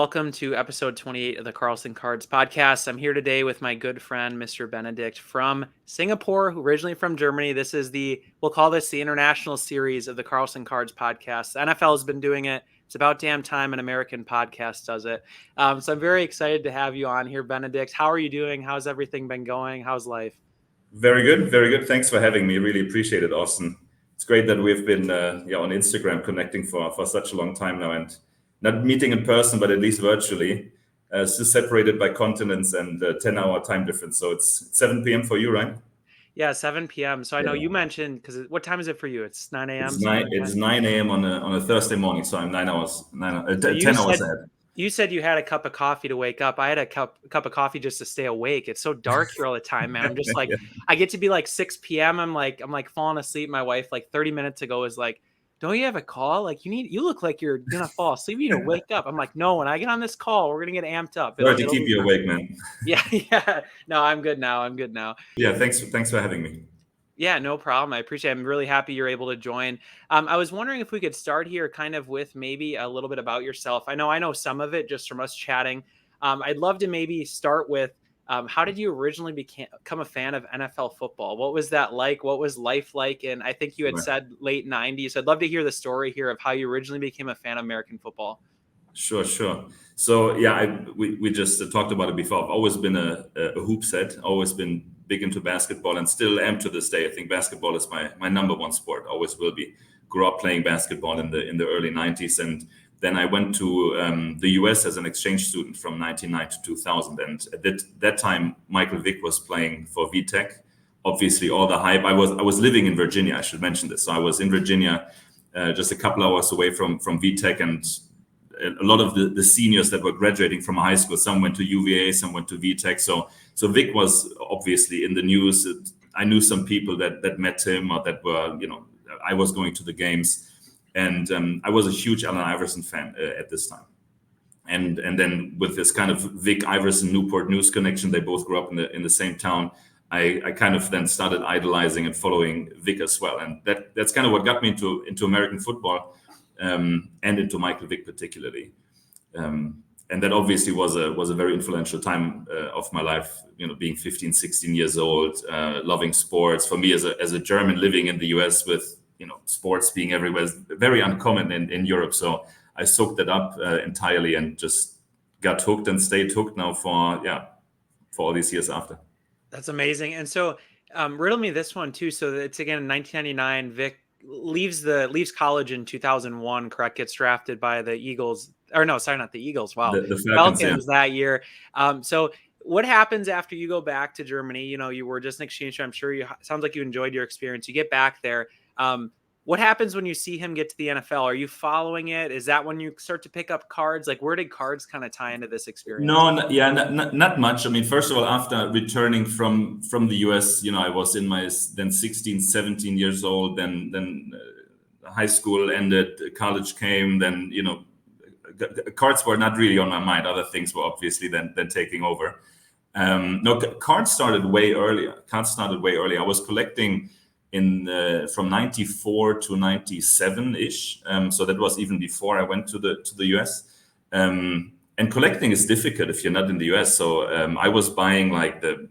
welcome to episode 28 of the Carlson Cards podcast. I'm here today with my good friend, Mr. Benedikt from Singapore, originally from Germany. We'll call this the international series of the Carlson Cards podcast. The NFL has been doing it. It's about damn time an American podcast does it. So I'm very excited to have you on here, Benedikt. How are you doing? How's everything been going? How's life? Very good, very good. Thanks for having me. Really appreciate it, Austin. It's great that we've been on Instagram connecting for such a long time now, and not meeting in person, but at least virtually. Still separated by continents and 10-hour time difference. So it's 7 p.m. for you, right? Yeah, 7 p.m. So I know you mentioned, because what time is it for you? It's 9 a.m. It's 9 a.m. on a Thursday morning, so I'm 10 hours ahead. You said you had a cup of coffee to wake up. I had a cup of coffee just to stay awake. It's so dark here all the time, man. I'm just like, I get to be like 6 p.m. I'm like falling asleep. My wife, like 30 minutes ago, was like, don't you have a call? Like you look like you're going to fall asleep. You need to wake up. I'm like, no, when I get on this call, we're going to get amped up. Sorry to keep you awake, man. Yeah. No, I'm good now. Yeah. Thanks for having me. Yeah, no problem. I appreciate it. I'm really happy you're able to join. I was wondering if we could start here kind of with maybe a little bit about yourself. I know some of it just from us chatting. I'd love to maybe start with how did you originally become a fan of NFL football? What was that like? What was life like? And I think you had said late 90s. I'd love to hear the story here of how you originally became a fan of American football. Sure. So yeah, we just talked about it before. I've always been a hoops head, always been big into basketball, and still am to this day. I think basketball is my number one sport, always will be. Grew up playing basketball in the early 90s, and then I went to the US as an exchange student from 1999 to 2000. And at that time, Michael Vick was playing for VTech. Obviously, all the hype. I was living in Virginia. I should mention this. So I was in Virginia, just a couple hours away from VTech, and a lot of the seniors that were graduating from high school, some went to UVA, some went to VTech. So Vic was obviously in the news. I knew some people that met him or that were, I was going to the games. And I was a huge Allen Iverson fan at this time. And then with this kind of Vic Iverson Newport News connection, they both grew up in the same town. I kind of then started idolizing and following Vic as well. And that's kind of what got me into American football. And into Michael Vick particularly, and that obviously was a very influential time of my life. Being 15, 16 years old, loving sports. For me, as a German living in the US, with sports being everywhere, is very uncommon in Europe. So I soaked that up entirely and just got hooked and stayed hooked now for all these years after. That's amazing. And so, riddle me this one too. So it's again in 1999. Vic leaves college in 2001, correct? Gets drafted by the Eagles, or no, sorry, not the Eagles. Wow, the Falcons that year. So what happens after you go back to Germany? You were just an exchange student. I'm sure sounds like you enjoyed your experience. You get back there. What happens when you see him get to the NFL? Are you following it? Is that when you start to pick up cards? Like, where did cards kind of tie into this experience? No, not much. I mean, first of all, after returning from the US, I was in my then 16, 17 years old. Then high school ended, college came. Then cards were not really on my mind. Other things were obviously then taking over. No, cards started way earlier. I was collecting from 94 to 97 ish. So that was even before I went to the US. And collecting is difficult if you're not in the US. So I was buying like the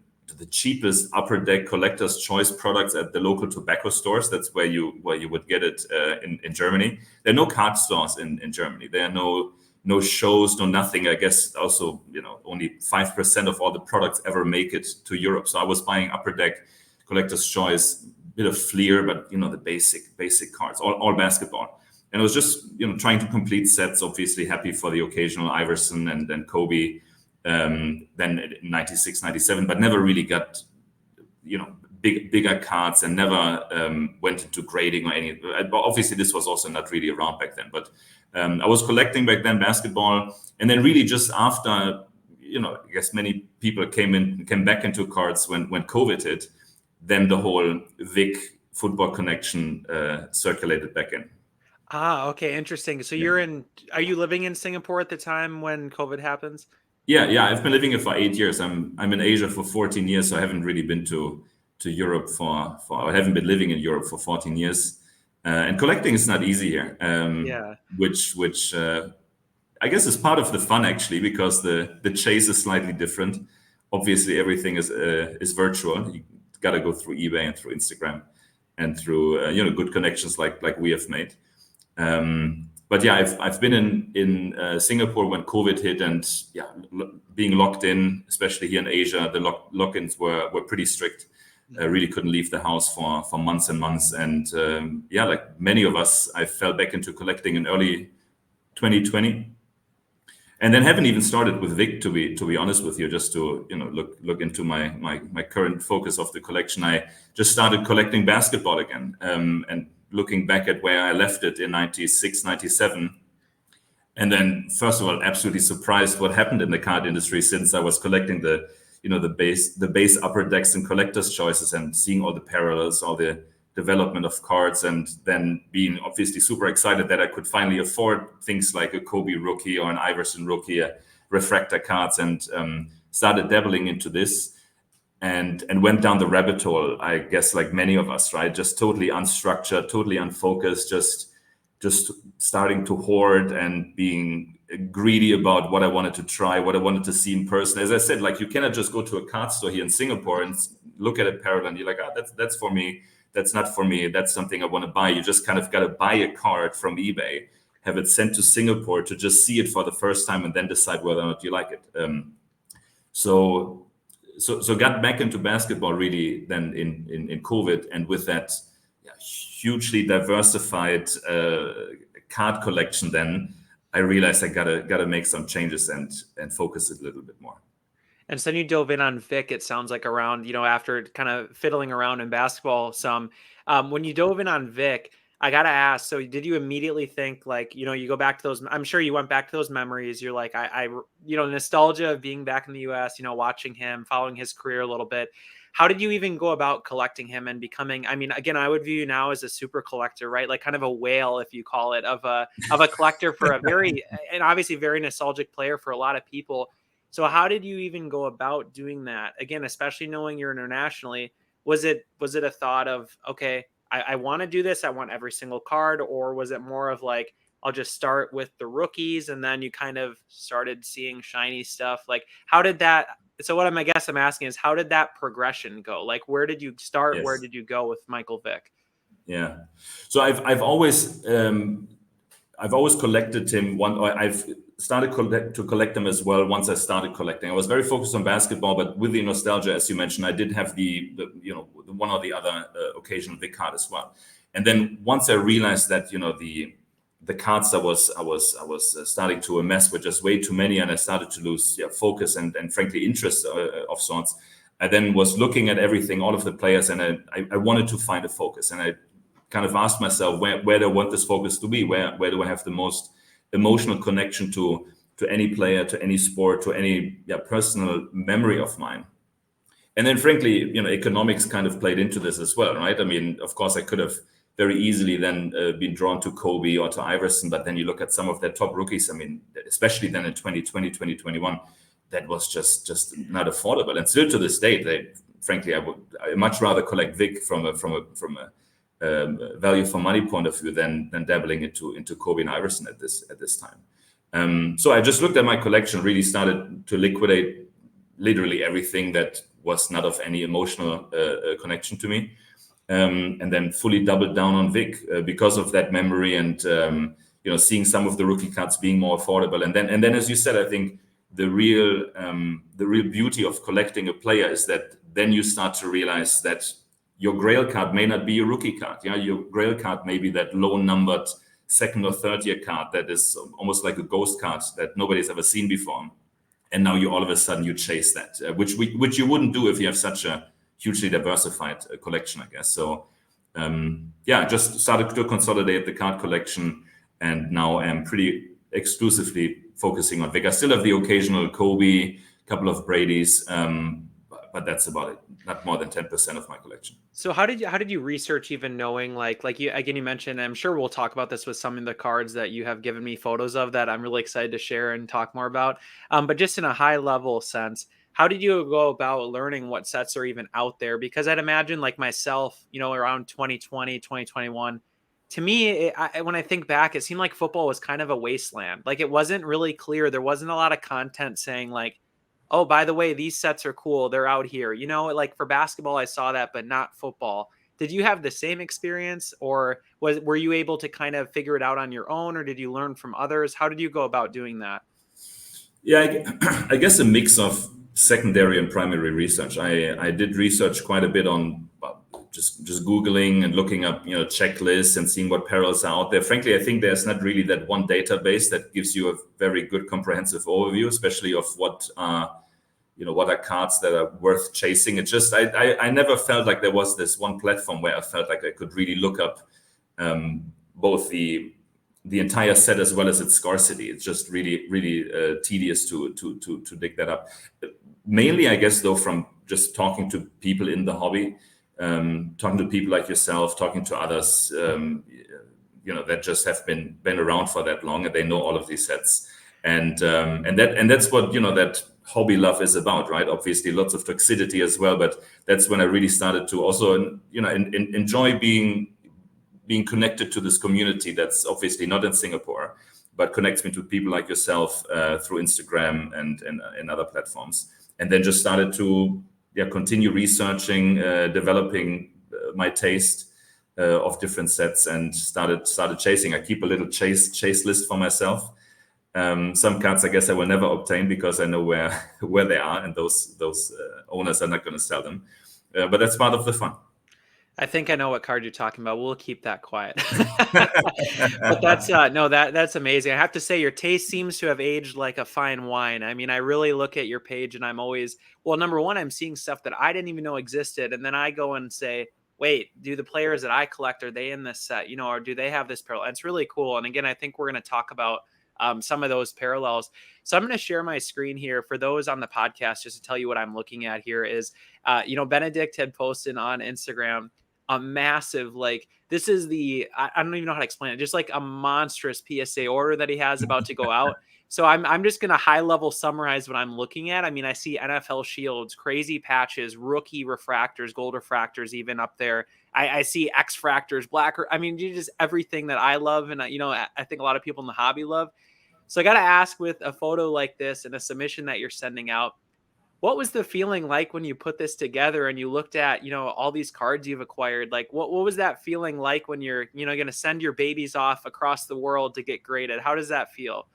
cheapest upper deck collector's choice products at the local tobacco stores. That's where you would get it in Germany. There are no card stores in Germany. There are no shows, no nothing. I guess also, only 5% of all the products ever make it to Europe. So I was buying upper deck collector's choice, bit of Fleer, but the basic cards, all basketball. And I was just trying to complete sets. Obviously happy for the occasional Iverson and then Kobe, then 96, 97, but never really got bigger cards, and never went into grading or any. But obviously this was also not really around back then. But I was collecting back then basketball, and then really just after I guess many people came back into cards when COVID hit. Then the whole Vic football connection circulated back in. Okay, interesting. So are you living in Singapore at the time when COVID happens? Yeah. I've been living here for 8 years. I'm in Asia for 14 years, so I haven't really been to Europe I haven't been living in Europe for 14 years. And collecting is not easy here. Which I guess it's part of the fun actually, because the chase is slightly different. Obviously, everything is virtual. You got to go through eBay and through Instagram and through good connections like we have made. But yeah, I've been in Singapore when COVID hit, and yeah, being locked in, especially here in Asia, the lock-ins were pretty strict. Really couldn't leave the house for months and months, and yeah, like many of us, I fell back into collecting in early 2020, and then haven't even started with VICK, to be honest with you. Just to look into my current focus of the collection, I just started collecting basketball again, and looking back at where I left it in 96, 97. And then, first of all, absolutely surprised what happened in the card industry since I was collecting the base upper decks and collector's choices, and seeing all the parallels, all the development of cards, and then being obviously super excited that I could finally afford things like a Kobe rookie or an Iverson rookie, refractor cards, and started dabbling into this. And went down the rabbit hole, I guess, like many of us, right? Just totally unstructured, totally unfocused, just starting to hoard and being greedy about what I wanted to try, what I wanted to see in person. As I said, like, you cannot just go to a card store here in Singapore and look at a parallel and you're like, that's for me. That's not for me. That's something I want to buy. You just kind of got to buy a card from eBay, have it sent to Singapore to just see it for the first time, and then decide whether or not you like it. So got back into basketball really then in COVID, and with that hugely diversified card collection, then I realized I gotta make some changes and focus it a little bit more. And so then you dove in on Vic, it sounds like, around, after kind of fiddling around in basketball some. When you dove in on Vic, I got to ask, so did you immediately think, like, you go back to those, I'm sure you went back to those memories. You're like, nostalgia of being back in the US, watching him, following his career a little bit. How did you even go about collecting him and becoming, I mean, again, I would view you now as a super collector, right? Like kind of a whale, if you call it, of a collector for a very, and obviously very nostalgic player for a lot of people. So how did you even go about doing that? Again, especially knowing you're internationally, was it a thought of, okay, I want to do this, I want every single card, or was it more of like, I'll just start with the rookies and then you kind of started seeing shiny stuff? Like, how did that? So what I guess I'm asking is, how did that progression go? Like, where did you start? Where Yes. did you go with Michael Vick? Yeah. So I've always collected him. I've started to collect them as well once I started collecting. I was very focused on basketball, but with the nostalgia, as you mentioned, I did have the one or the other occasional big card as well. And then once I realized that the cards I was starting to amass were just way too many, and I started to lose focus and frankly interest of sorts. I then was looking at everything, all of the players, and I wanted to find a focus, and I kind of asked myself, where do I want this focus to be? Where do I have the most emotional connection to any player, to any sport, to any personal memory of mine? And then frankly, economics kind of played into this as well, right? I mean, of course, I could have very easily then been drawn to Kobe or to Iverson, but then you look at some of their top rookies, I mean, especially then in 2020, 2021, that was just not affordable. And still to this day, frankly, I much rather collect Vic from a value for money point of view than dabbling into Kobe and Iverson at this time. So I just looked at my collection, really started to liquidate literally everything that was not of any emotional connection to me, and then fully doubled down on Vic because of that memory, and seeing some of the rookie cards being more affordable. And then as you said, I think the real beauty of collecting a player is that then you start to realize that your grail card may not be a rookie card. Your grail card may be that low numbered second or third year card that is almost like a ghost card that nobody's ever seen before. And now you all of a sudden you chase that, which you wouldn't do if you have such a hugely diversified collection, I guess. So just started to consolidate the card collection, and now I'm pretty exclusively focusing on Vic. I still have the occasional Kobe, couple of Brady's, but that's about it. Not more than 10% of my collection. So how did you research, even knowing like you, again, you mentioned, I'm sure we'll talk about this with some of the cards that you have given me photos of that I'm really excited to share and talk more about. But just in a high level sense, how did you go about learning what sets are even out there? Because I'd imagine, like myself, around 2020, 2021, to me, when I think back, it seemed like football was kind of a wasteland. Like it wasn't really clear. There wasn't a lot of content saying like, oh, by the way, these sets are cool. They're out here. You know, like for basketball, I saw that, but not football. Did you have the same experience, or were you able to kind of figure it out on your own, or did you learn from others? How did you go about doing that? Yeah, I guess a mix of secondary and primary research. I did research quite a bit on just Googling and looking up, checklists and seeing what parallels are out there. Frankly, I think there's not really that one database that gives you a very good comprehensive overview, especially of what are cards that are worth chasing. It just I never felt like there was this one platform where I felt like I could really look up both the entire set as well as its scarcity. It's just really tedious to dig that up. Mainly, I guess, though, from just talking to people in the hobby, talking to people like yourself, talking to others, that just have been around for that long and they know all of these sets, and that's what that hobby love is about, right? Obviously, lots of toxicity as well, but that's when I really started to also enjoy being connected to this community that's obviously not in Singapore, but connects me to people like yourself through Instagram and other platforms. And then just started to continue researching, developing my taste of different sets, and started chasing. I keep a little chase list for myself. Some cards I guess I will never obtain because I know where they are, and those owners are not going to sell them. But that's part of the fun. I think I know what card you're talking about. We'll keep that quiet. But that's no, that's amazing. I have to say your taste seems to have aged like a fine wine. I mean, I really look at your page and I'm always, well, number one, I'm seeing stuff that I didn't even know existed. And then I go and say, wait, do the players that I collect, are they in this set? Or do they have this parallel? And it's really cool. And again, I think we're going to talk about some of those parallels. So I'm going to share my screen here for those on the podcast, just to tell you what I'm looking at here is, Benedikt had posted on Instagram a massive, like, this is I don't even know how to explain it, just like a monstrous PSA order that he has about to go out. So I'm just going to high level summarize what I'm looking at. I mean, I see NFL shields, crazy patches, rookie refractors, gold refractors, even up there. I see X fractors, black. I mean, just everything that I love. And, I think a lot of people in the hobby love. So I got to ask, with a photo like this and a submission that you're sending out, what was the feeling like when you put this together and you looked at, all these cards you've acquired? Like, what was that feeling like when you're, going to send your babies off across the world to get graded? How does that feel?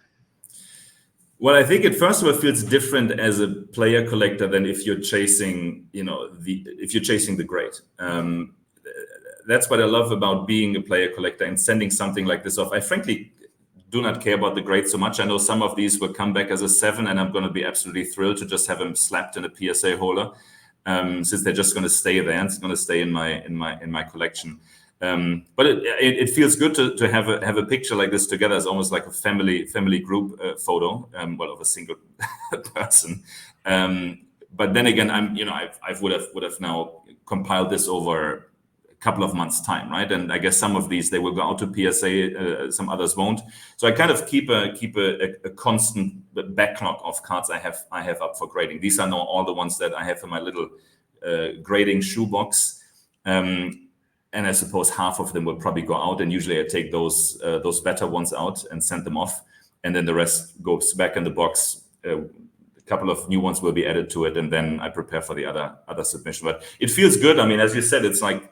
Well, I think it first of all feels different as a player collector than if you're chasing, the grade. That's what I love about being a player collector and sending something like this off. I frankly do not care about the grade so much. I know some of these will come back as a 7, and I'm going to be absolutely thrilled to just have them slapped in a PSA holder, since they're just going to stay there and it's going to stay in my collection. But it feels good to have a picture like this together. It's almost like a family group photo, of a single person. But then again, I would have now compiled this over couple of months time, right? And I guess some of these they will go out to PSA, some others won't. So I kind of keep a constant backlog of cards I have up for grading. These are now all the ones that I have in my little grading shoebox, and I suppose half of them will probably go out. And usually I take those better ones out and send them off, and then the rest goes back in the box. A couple of new ones will be added to it, and then I prepare for the other submission. But it feels good. I mean, as you said, it's like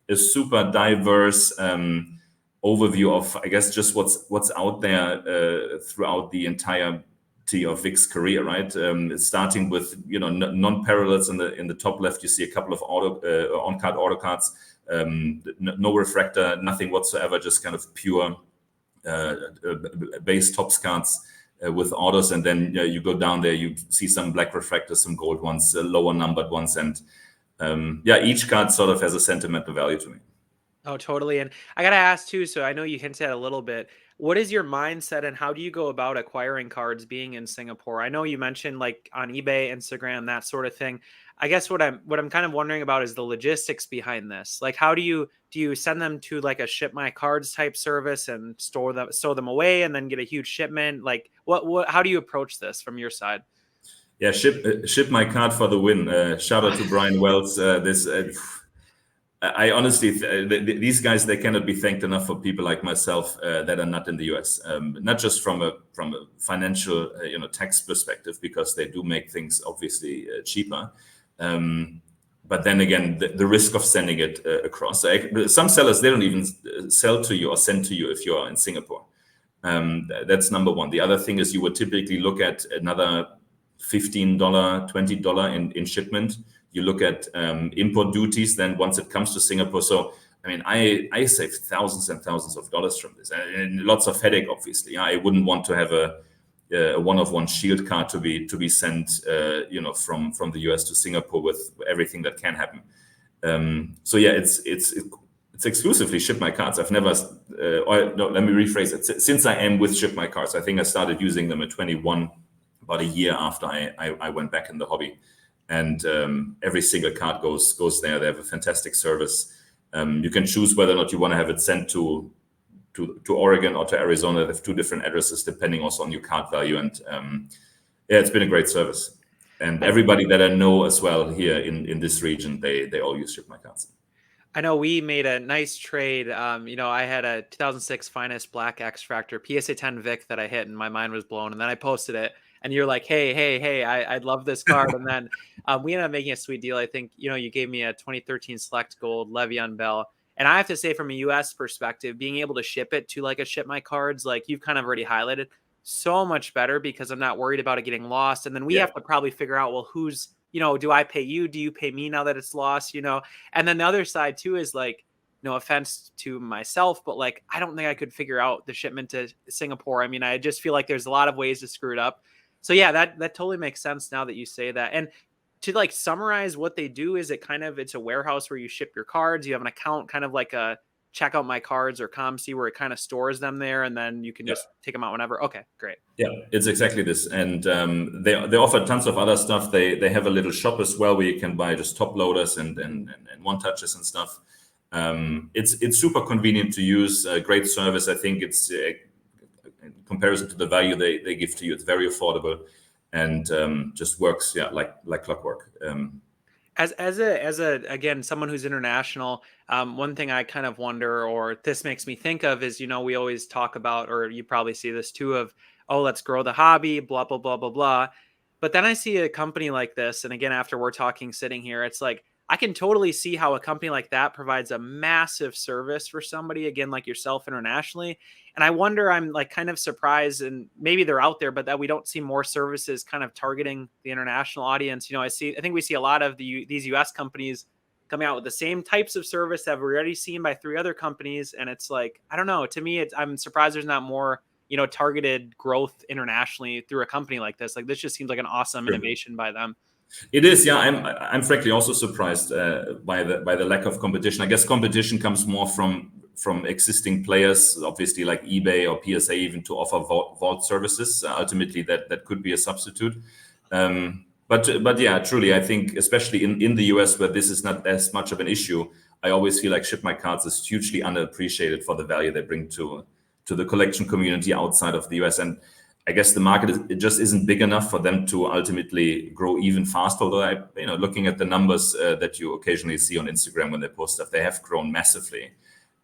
a super diverse overview of, I guess, just what's out there throughout the entirety of VICK's career, right? Starting with non-parallels in the top left, you see a couple of on-card auto cards, no refractor, nothing whatsoever, just kind of pure base tops cards with autos, and then you go down there, you see some black refractors, some gold ones, lower numbered ones, and each card sort of has a sentimental value to me. Oh, totally. And I got to ask too, so I know you hinted at a little bit, what is your mindset and how do you go about acquiring cards being in Singapore? I know you mentioned like on eBay, Instagram, that sort of thing. I guess what I'm kind of wondering about is the logistics behind this. Like, how do you send them to like a ship my cards type service and stow them away and then get a huge shipment? Like how do you approach this from your side? Yeah, ship my card for the win. Shout out to Brian Wells. I honestly, these guys, they cannot be thanked enough for people like myself that are not in the US. Not just from a financial, tax perspective, because they do make things obviously cheaper. But then again, the risk of sending it across. Some sellers, they don't even sell to you or send to you if you are in Singapore. That's number one. The other thing is you would typically look at another $15, $20 in shipment. You look at import duties then once it comes to Singapore. So, I mean, I saved thousands and thousands of dollars from this, and lots of headache, obviously. I wouldn't want to have a one-of-one shield card to be sent, from the US to Singapore with everything that can happen. So yeah, it's exclusively Ship My Cards. I've never, or no, let me rephrase it. Since I am with Ship My Cards, I think I started using them at 21, about a year after I went back in the hobby. And every single card goes there. They have a fantastic service. You can choose whether or not you want to have it sent to Oregon or to Arizona. They have two different addresses depending also on your card value. And yeah, it's been a great service. And everybody that I know as well here in this region, they all use Ship My Cards. I know we made a nice trade. I had a 2006 Finest Black X Fractor PSA 10 VICK that I hit, and my mind was blown. And then I posted it, and you're like, hey, I love this card. And then we ended up making a sweet deal. I think, you gave me a 2013 Select Gold Le'Veon Bell. And I have to say, from a US perspective, being able to ship it to like a Ship My Cards, like you've kind of already highlighted, so much better because I'm not worried about it getting lost. And then we have to probably figure out, well, who's, do I pay you? Do you pay me now that it's lost? And then the other side too is like, no offense to myself, but like, I don't think I could figure out the shipment to Singapore. I mean, I just feel like there's a lot of ways to screw it up. So yeah, that totally makes sense now that you say that. And to like summarize what they do, is it's a warehouse where you ship your cards. You have an account, kind of like a check out my cards or ComC, where it kind of stores them there, and then you can just take them out whenever. Okay, great. Yeah, it's exactly this. And they offer tons of other stuff. They have a little shop as well where you can buy just top loaders and one touches and stuff. It's super convenient to use, great service. I think it's in comparison to the value they give to you, it's very affordable and just works, like clockwork. As a again, someone who's international, one thing I kind of wonder, or this makes me think of, is we always talk about, or you probably see this too, of, oh, let's grow the hobby, blah blah blah blah blah. But then I see a company like this, and again, after we're talking sitting here, it's like I can totally see how a company like that provides a massive service for somebody, again, like yourself, internationally. And I wonder, I'm like kind of surprised, and maybe they're out there, but that we don't see more services kind of targeting the international audience. I think we see a lot of these US companies coming out with the same types of service that we're already seen by 3 other companies. And it's like, I don't know, to me, I'm surprised there's not more, targeted growth internationally through a company like this. Like, this just seems like an awesome innovation by them. It is, yeah. I'm frankly also surprised by the lack of competition. I guess competition comes more from existing players, obviously, like eBay or PSA, even to offer vault services. Ultimately, that could be a substitute. But yeah, truly, I think especially in the US, where this is not as much of an issue, I always feel like Ship My Cards is hugely underappreciated for the value they bring to the collection community outside of the US. And I guess the market it just isn't big enough for them to ultimately grow even faster. Although looking at the numbers that you occasionally see on Instagram when they post stuff, they have grown massively.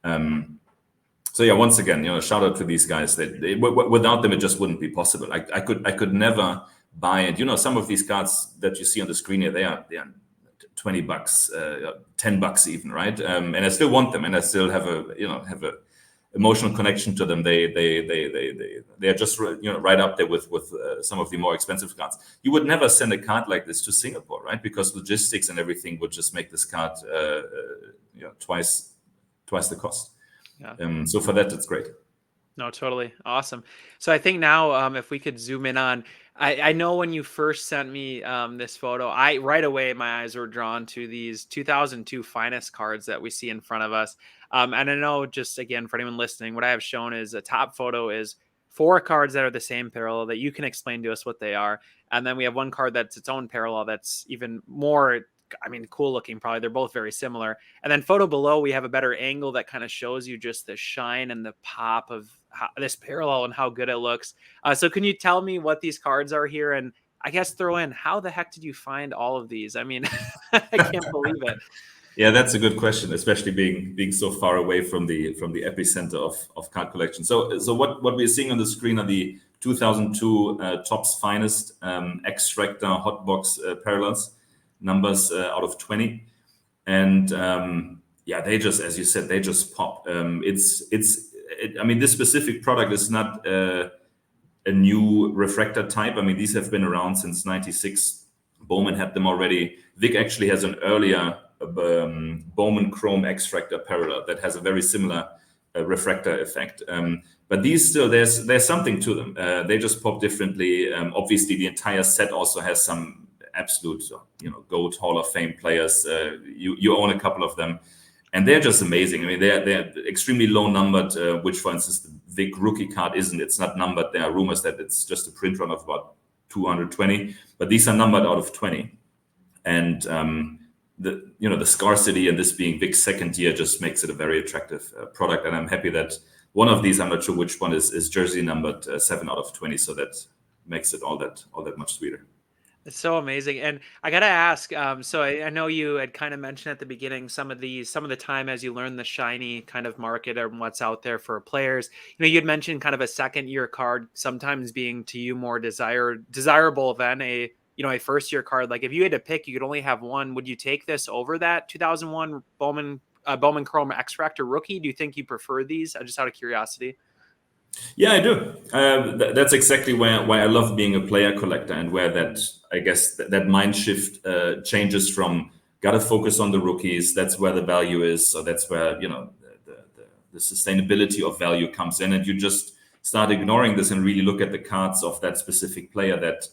So yeah, once again, shout out to these guys. Without them, it just wouldn't be possible. I could never buy it. Some of these cards that you see on the screen here, they are $20, $10 even, right? And I still want them, and I still have a emotional connection to them. They are just right up there with some of the more expensive cards. You would never send a card like this to Singapore, right? Because logistics and everything would just make this card twice the cost. Yeah. So for that, it's great. No, totally. Awesome. So I think now, if we could zoom in on, I know when you first sent me this photo, right away, my eyes were drawn to these 2002 Finest cards that we see in front of us. And I know, just again, for anyone listening, what I have shown is a top photo is 4 cards that are the same parallel that you can explain to us what they are. And then we have one card that's its own parallel that's even more, cool looking. Probably they're both very similar. And then photo below, we have a better angle that kind of shows you just the shine and the pop of this parallel and how good it looks. So can you tell me what these cards are here? And I guess throw in, how the heck did you find all of these? I mean, I can't believe it. Yeah, that's a good question, especially being so far away from the epicenter of card collection. So what we're seeing on the screen are the 2002 Topps Finest Extractor Hotbox parallels numbers out of 20, and yeah, they just, as you said, they just pop. I mean, this specific product is not a new refractor type. I mean, these have been around since '96. Bowman had them already. VICK actually has an earlier Bowman Chrome extractor parallel that has a very similar refractor effect. But these still, there's something to them. They just pop differently. Obviously, the entire set also has some absolute, GOAT Hall of Fame players. You own a couple of them, and they're just amazing. I mean, they're extremely low numbered, which, for instance, the VICK rookie card isn't. It's not numbered. There are rumors that it's just a print run of about 220, but these are numbered out of 20, and the scarcity and this being VICK's second year just makes it a very attractive product. And I'm happy that one of these, I'm not sure which one, is jersey numbered 7 out of 20, so that makes it all that much sweeter. It's so amazing. And I gotta ask, so I know you had kind of mentioned at the beginning some of the time as you learn the shiny kind of market and what's out there for players. You had mentioned kind of a second year card sometimes being to you more desirable than a first year card. Like if you had to pick, you could only have one. Would you take this over that 2001 Bowman Chrome X-Fractor rookie? Do you think you prefer these? Just out of curiosity. Yeah, I do. That's exactly why I love being a player collector, and where that, I guess, that mind shift changes from gotta focus on the rookies. That's where the value is. So that's where the sustainability of value comes in, and you just start ignoring this and really look at the cards of that specific player that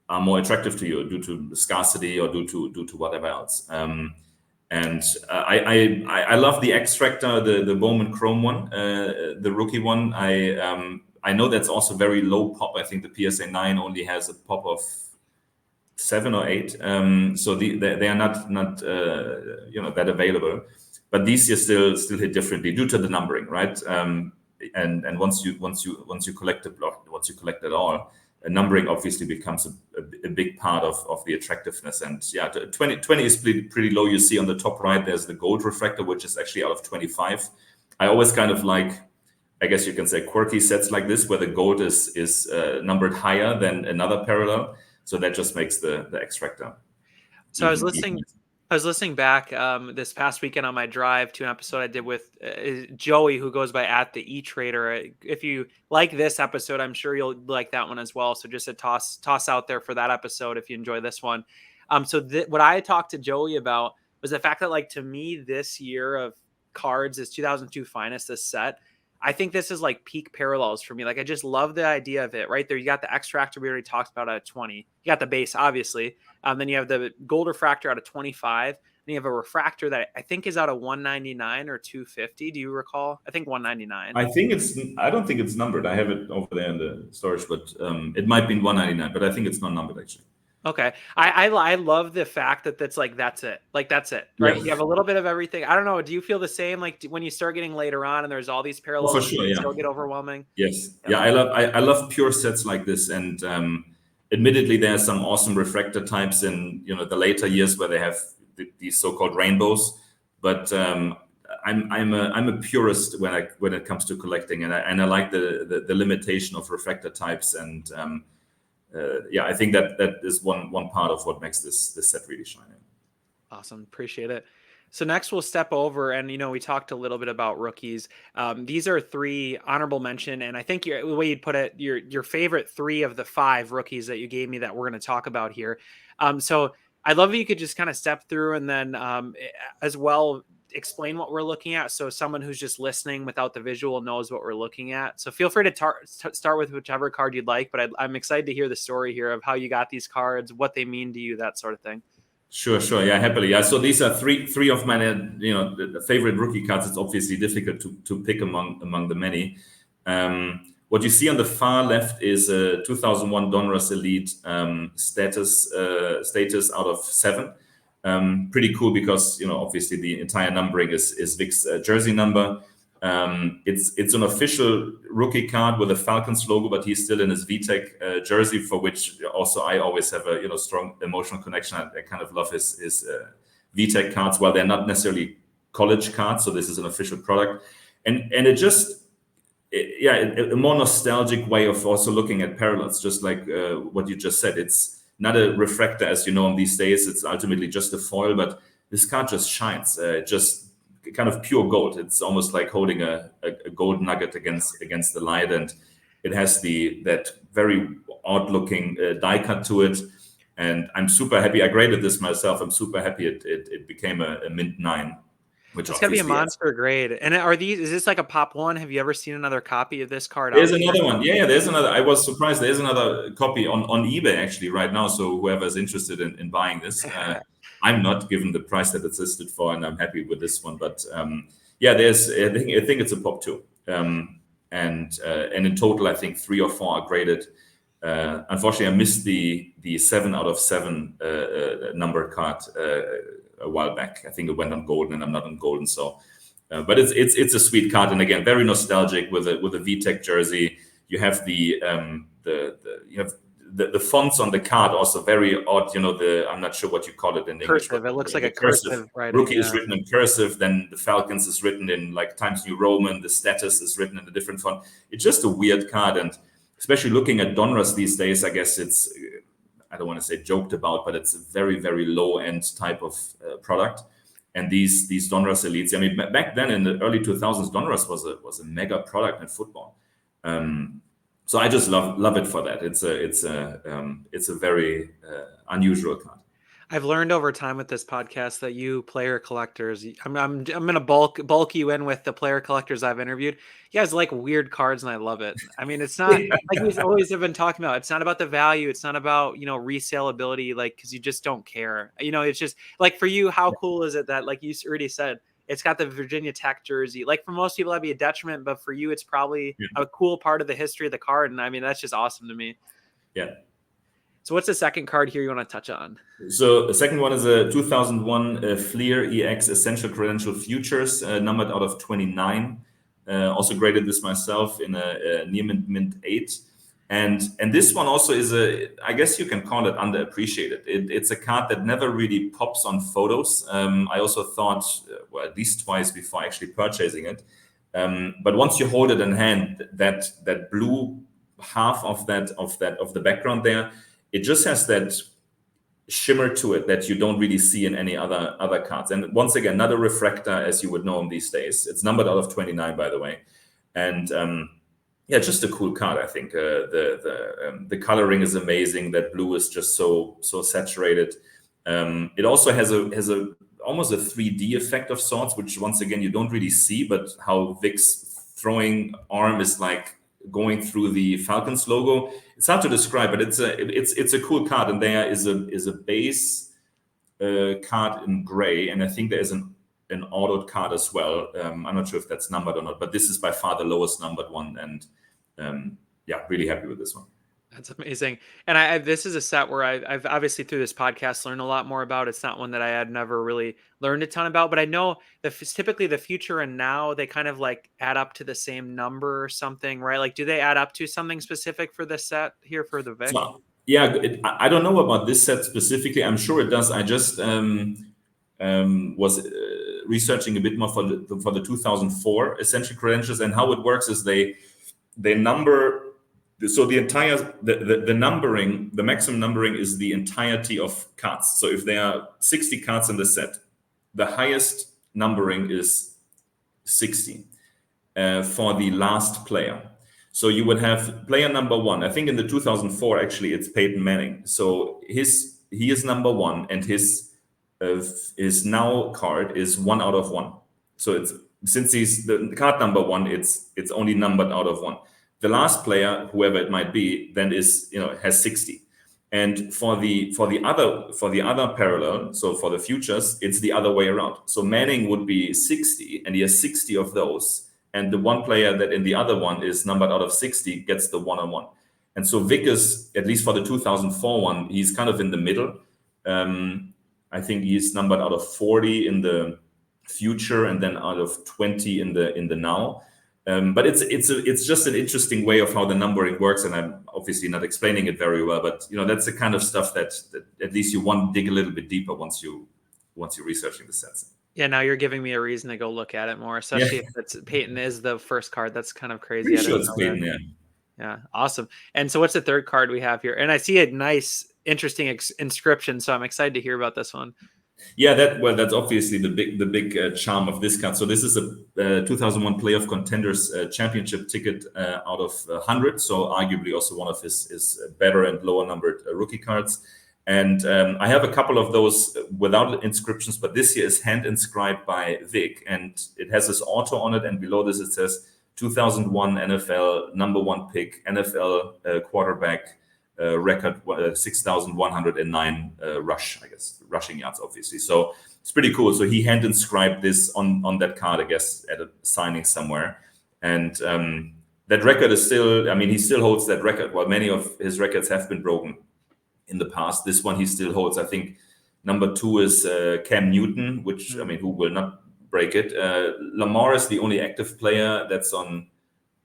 are more attractive to you due to scarcity or due to whatever else. And I love the extractor, the Bowman Chrome one, the rookie one. I know that's also very low pop. I think the PSA 9 only has a pop of 7 or 8. So they are not that available. But these years still hit differently due to the numbering, right? And once you collect a block, once you collect it all, numbering obviously becomes a big part of the attractiveness. And yeah, 20 is pretty low. You see on the top right, there's the gold refractor, which is actually out of 25. I always kind of like, I guess you can say, quirky sets like this, where the gold is numbered higher than another parallel. So that just makes the extractor. So I was listening back this past weekend on my drive to an episode I did with Joey, who goes by @the If you like this episode, I'm sure you'll like that one as well. So just a toss out there for that episode if you enjoy this one. So what I talked to Joey about was the fact that, like, to me, this year of cards is 2002 Finest, this set. I think this is like peak parallels for me. Like, I just love the idea of it right there. You got the extractor we already talked about at 20. You got the base, obviously. Then you have the gold refractor out of 25. Then you have a refractor that I think is out of 199 or 250. Do you recall? I think 199. I don't think it's numbered. I have it over there in the storage, but it might be 199, but I think it's not numbered actually. Okay. I love the fact that that's it. Like, that's it, right? Yeah. You have a little bit of everything. I don't know. Do you feel the same? Like, when you start getting later on and there's all these parallels, for sure, yeah. Still get overwhelming? Yes. Yeah, I love pure sets like this. And admittedly, there are some awesome refractor types in the later years where they have these so-called rainbows. But I'm a purist when it comes to collecting, and I like the limitation of refractor types. And I think that is one part of what makes this set really shine. Awesome. Appreciate it. So next we'll step over, and we talked a little bit about rookies. These are 3 honorable mention, and I think the way you'd put it, your favorite 3 of the 5 rookies that you gave me that we're going to talk about here. So I'd love if you could just kind of step through and then as well explain what we're looking at, so someone who's just listening without the visual knows what we're looking at. So feel free to start with whichever card you'd like, but I'm excited to hear the story here of how you got these cards, what they mean to you, that sort of thing. Sure. Yeah, happily. Yeah. So these are three of my favorite rookie cards. It's obviously difficult to pick among the many. What you see on the far left is a 2001 Donruss Elite status out of 7. Pretty cool because obviously the entire numbering is VICK's jersey number. It's an official rookie card with a Falcons logo, but he's still in his VTech jersey, for which also I always have a strong emotional connection. I kind of love his VTech cards. Well, they're not necessarily college cards, so this is an official product, and it just a more nostalgic way of also looking at parallels, just like what you just said. It's not a refractor as you know in these days. It's ultimately just a foil, but this card just shines, just kind of pure gold. It's almost like holding a gold nugget against the light, and it has that very odd looking die cut to it. And I'm super happy. I graded this myself. I'm super happy it became a mint 9. Which it's gotta be a monster grade. And is this like a pop 1? Have you ever seen another copy of this card? There's another one. Yeah, there's another. I was surprised. There's another copy on eBay actually right now. So whoever is interested in buying this, I'm not, given the price that it's listed for, and I'm happy with this one. But yeah, I think it's a pop 2. And in total, I think 3 or 4 are graded. Unfortunately, I missed the 7 out of 7 number card a while back. I think it went on golden, and I'm not on golden. So, but it's a sweet card, and again, very nostalgic with a VTech jersey. You have the fonts on the card also very odd. I'm not sure what you call it in English. Cursive. It looks like a cursive writing. Rookie is written in cursive. Then the Falcons is written in like Times New Roman. The status is written in a different font. It's just a weird card, and especially looking at Donruss these days, I guess it's, I don't want to say joked about, but it's a very, very low end type of product. And these Donruss Elites, I mean, back then in the early 2000s, Donruss was a mega product in football. So I just love it for that. It's a very unusual card. I've learned over time with this podcast that you player collectors, I'm gonna bulk you in with the player collectors I've interviewed. You guys like weird cards, and I love it. I mean, it's not like we always have been talking about. It's not about the value. It's not about resaleability, like, because you just don't care. It's just like, for you, how cool is it that, like you already said, it's got the Virginia Tech jersey. Like, for most people, that'd be a detriment, but for you, it's probably a cool part of the history of the card. And I mean, that's just awesome to me. Yeah. So what's the second card here you want to touch on? So the second one is a 2001 Fleer EX Essential Credential Futures, numbered out of 29. Also graded this myself in a near mint 8. And this one also is I guess you can call it underappreciated. It's a card that never really pops on photos. I also thought, well, at least twice before actually purchasing it. But once you hold it in hand, that blue half of the background there, it just has that shimmer to it that you don't really see in any other cards. And once again, not a refractor as you would know them these days. It's numbered out of 29, by the way. And yeah, just a cool card, I think. The coloring is amazing. That blue is just so saturated. It also has almost a 3D effect of sorts, which once again you don't really see, but how VICK's throwing arm is like going through the Falcons logo. It's hard to describe, but it's a cool card, and there is a base card in gray, and I think there is an autoed card as well. I'm not sure if that's numbered or not, but this is by far the lowest numbered one, and yeah, really happy with this one. That's amazing. And this is a set where I've obviously through this podcast learned a lot more about. It's not one that I had never really learned a ton about, but I know that typically the future and now they kind of like add up to the same number or something, right? Like, do they add up to something specific for this set here for the VICK? So, yeah, I don't know about this set specifically. I'm sure it does. I just was researching a bit more for the 2004 Essential Credentials, and how it works is they number. So the entire the numbering, the maximum numbering is the entirety of cards. So if there are 60 cards in the set, the highest numbering is 60 for the last player. So you would have player number 1. I think in the 2004 actually it's Peyton Manning. So he is number 1, and his now card is 1 out of 1. So since he's the card number 1, it's only numbered out of 1. The last player, whoever it might be, then has 60, and for the other parallel, so for the futures, it's the other way around. So Manning would be 60, and he has 60 of those, and the one player that in the other one is numbered out of 60 gets the 1-on-1. And so VICK is, at least for the 2004 one, he's kind of in the middle. I think he's numbered out of 40 in the future, and then out of 20 in the now. But it's just an interesting way of how the numbering works, and I'm obviously not explaining it very well. But that's the kind of stuff that at least you want to dig a little bit deeper once you once you're researching the sets. Yeah, now you're giving me a reason to go look at it more, Yeah, especially if it's Peyton is the first card. That's kind of crazy. pretty I sure didn't it's know that. Peyton. Yeah. Yeah, awesome. And so what's the third card we have here? And I see a nice, interesting inscription, so I'm excited to hear about this one. Yeah, that's obviously the big charm of this card. So this is a 2001 Playoff Contenders Championship ticket out of 100. So arguably also one of his better and lower numbered rookie cards. And I have a couple of those without inscriptions, but this year is hand inscribed by VICK, and it has this auto on it. And below this it says 2001 NFL #1 pick, NFL quarterback. Record 6,109 rushing yards, obviously. So it's pretty cool. So he hand inscribed this on that card, I guess, at a signing somewhere. And that record is still, I mean, he still holds that record. While many of his records have been broken in the past, this one he still holds. I think number 2 is Cam Newton, which, I mean, who will not break it. Lamar is the only active player that's on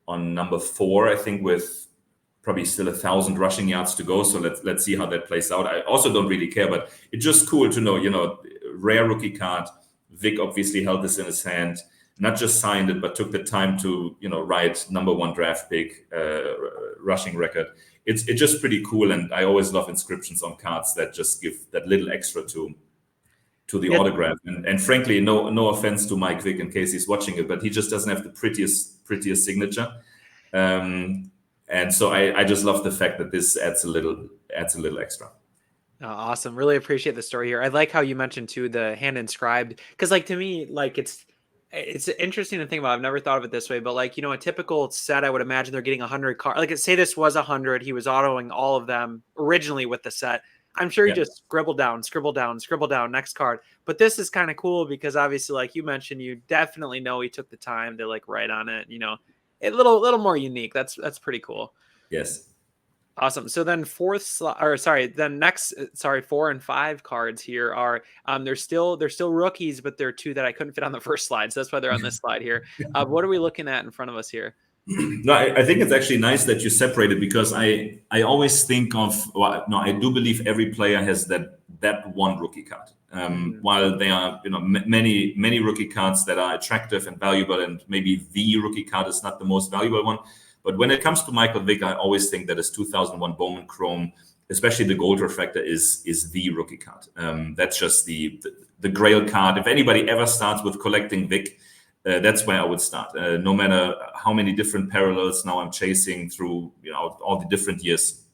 number 4, I think, with probably still 1,000 rushing yards to go. So let's see how that plays out. I also don't really care, but it's just cool to know, rare rookie card. Vic obviously held this in his hand, not just signed it, but took the time to, write #1 draft pick, rushing record. It's just pretty cool. And I always love inscriptions on cards that just give that little extra to the autograph. And frankly, no offense to Mike Vick in case he's watching it, but he just doesn't have the prettiest signature. And so I just love the fact that this adds a little extra. Oh, awesome. Really appreciate the story here. I like how you mentioned too the hand inscribed, because to me, it's interesting to think about. I've never thought of it this way, but a typical set, I would imagine they're getting 100 cards. Say this was 100, he was autoing all of them originally with the set. I'm sure he just scribble down, next card. But this is kind of cool because obviously, like you mentioned, you definitely know he took the time to write on it. A little more unique. That's pretty cool. Yes. Awesome. So then 4 and 5 cards here are they're still rookies, but they're 2 that I couldn't fit on the first slide. So that's why they're on this slide here. What are we looking at in front of us here? No, I think it's actually nice that you separate it, because I always think of, I do believe every player has that one rookie card. While there are many rookie cards that are attractive and valuable, and maybe the rookie card is not the most valuable one, but when it comes to Michael Vick, I always think that his 2001 Bowman Chrome, especially the gold refractor, is the rookie card. That's just the grail card. If anybody ever starts with collecting Vick, that's where I would start. No matter how many different parallels now I'm chasing through all the different years,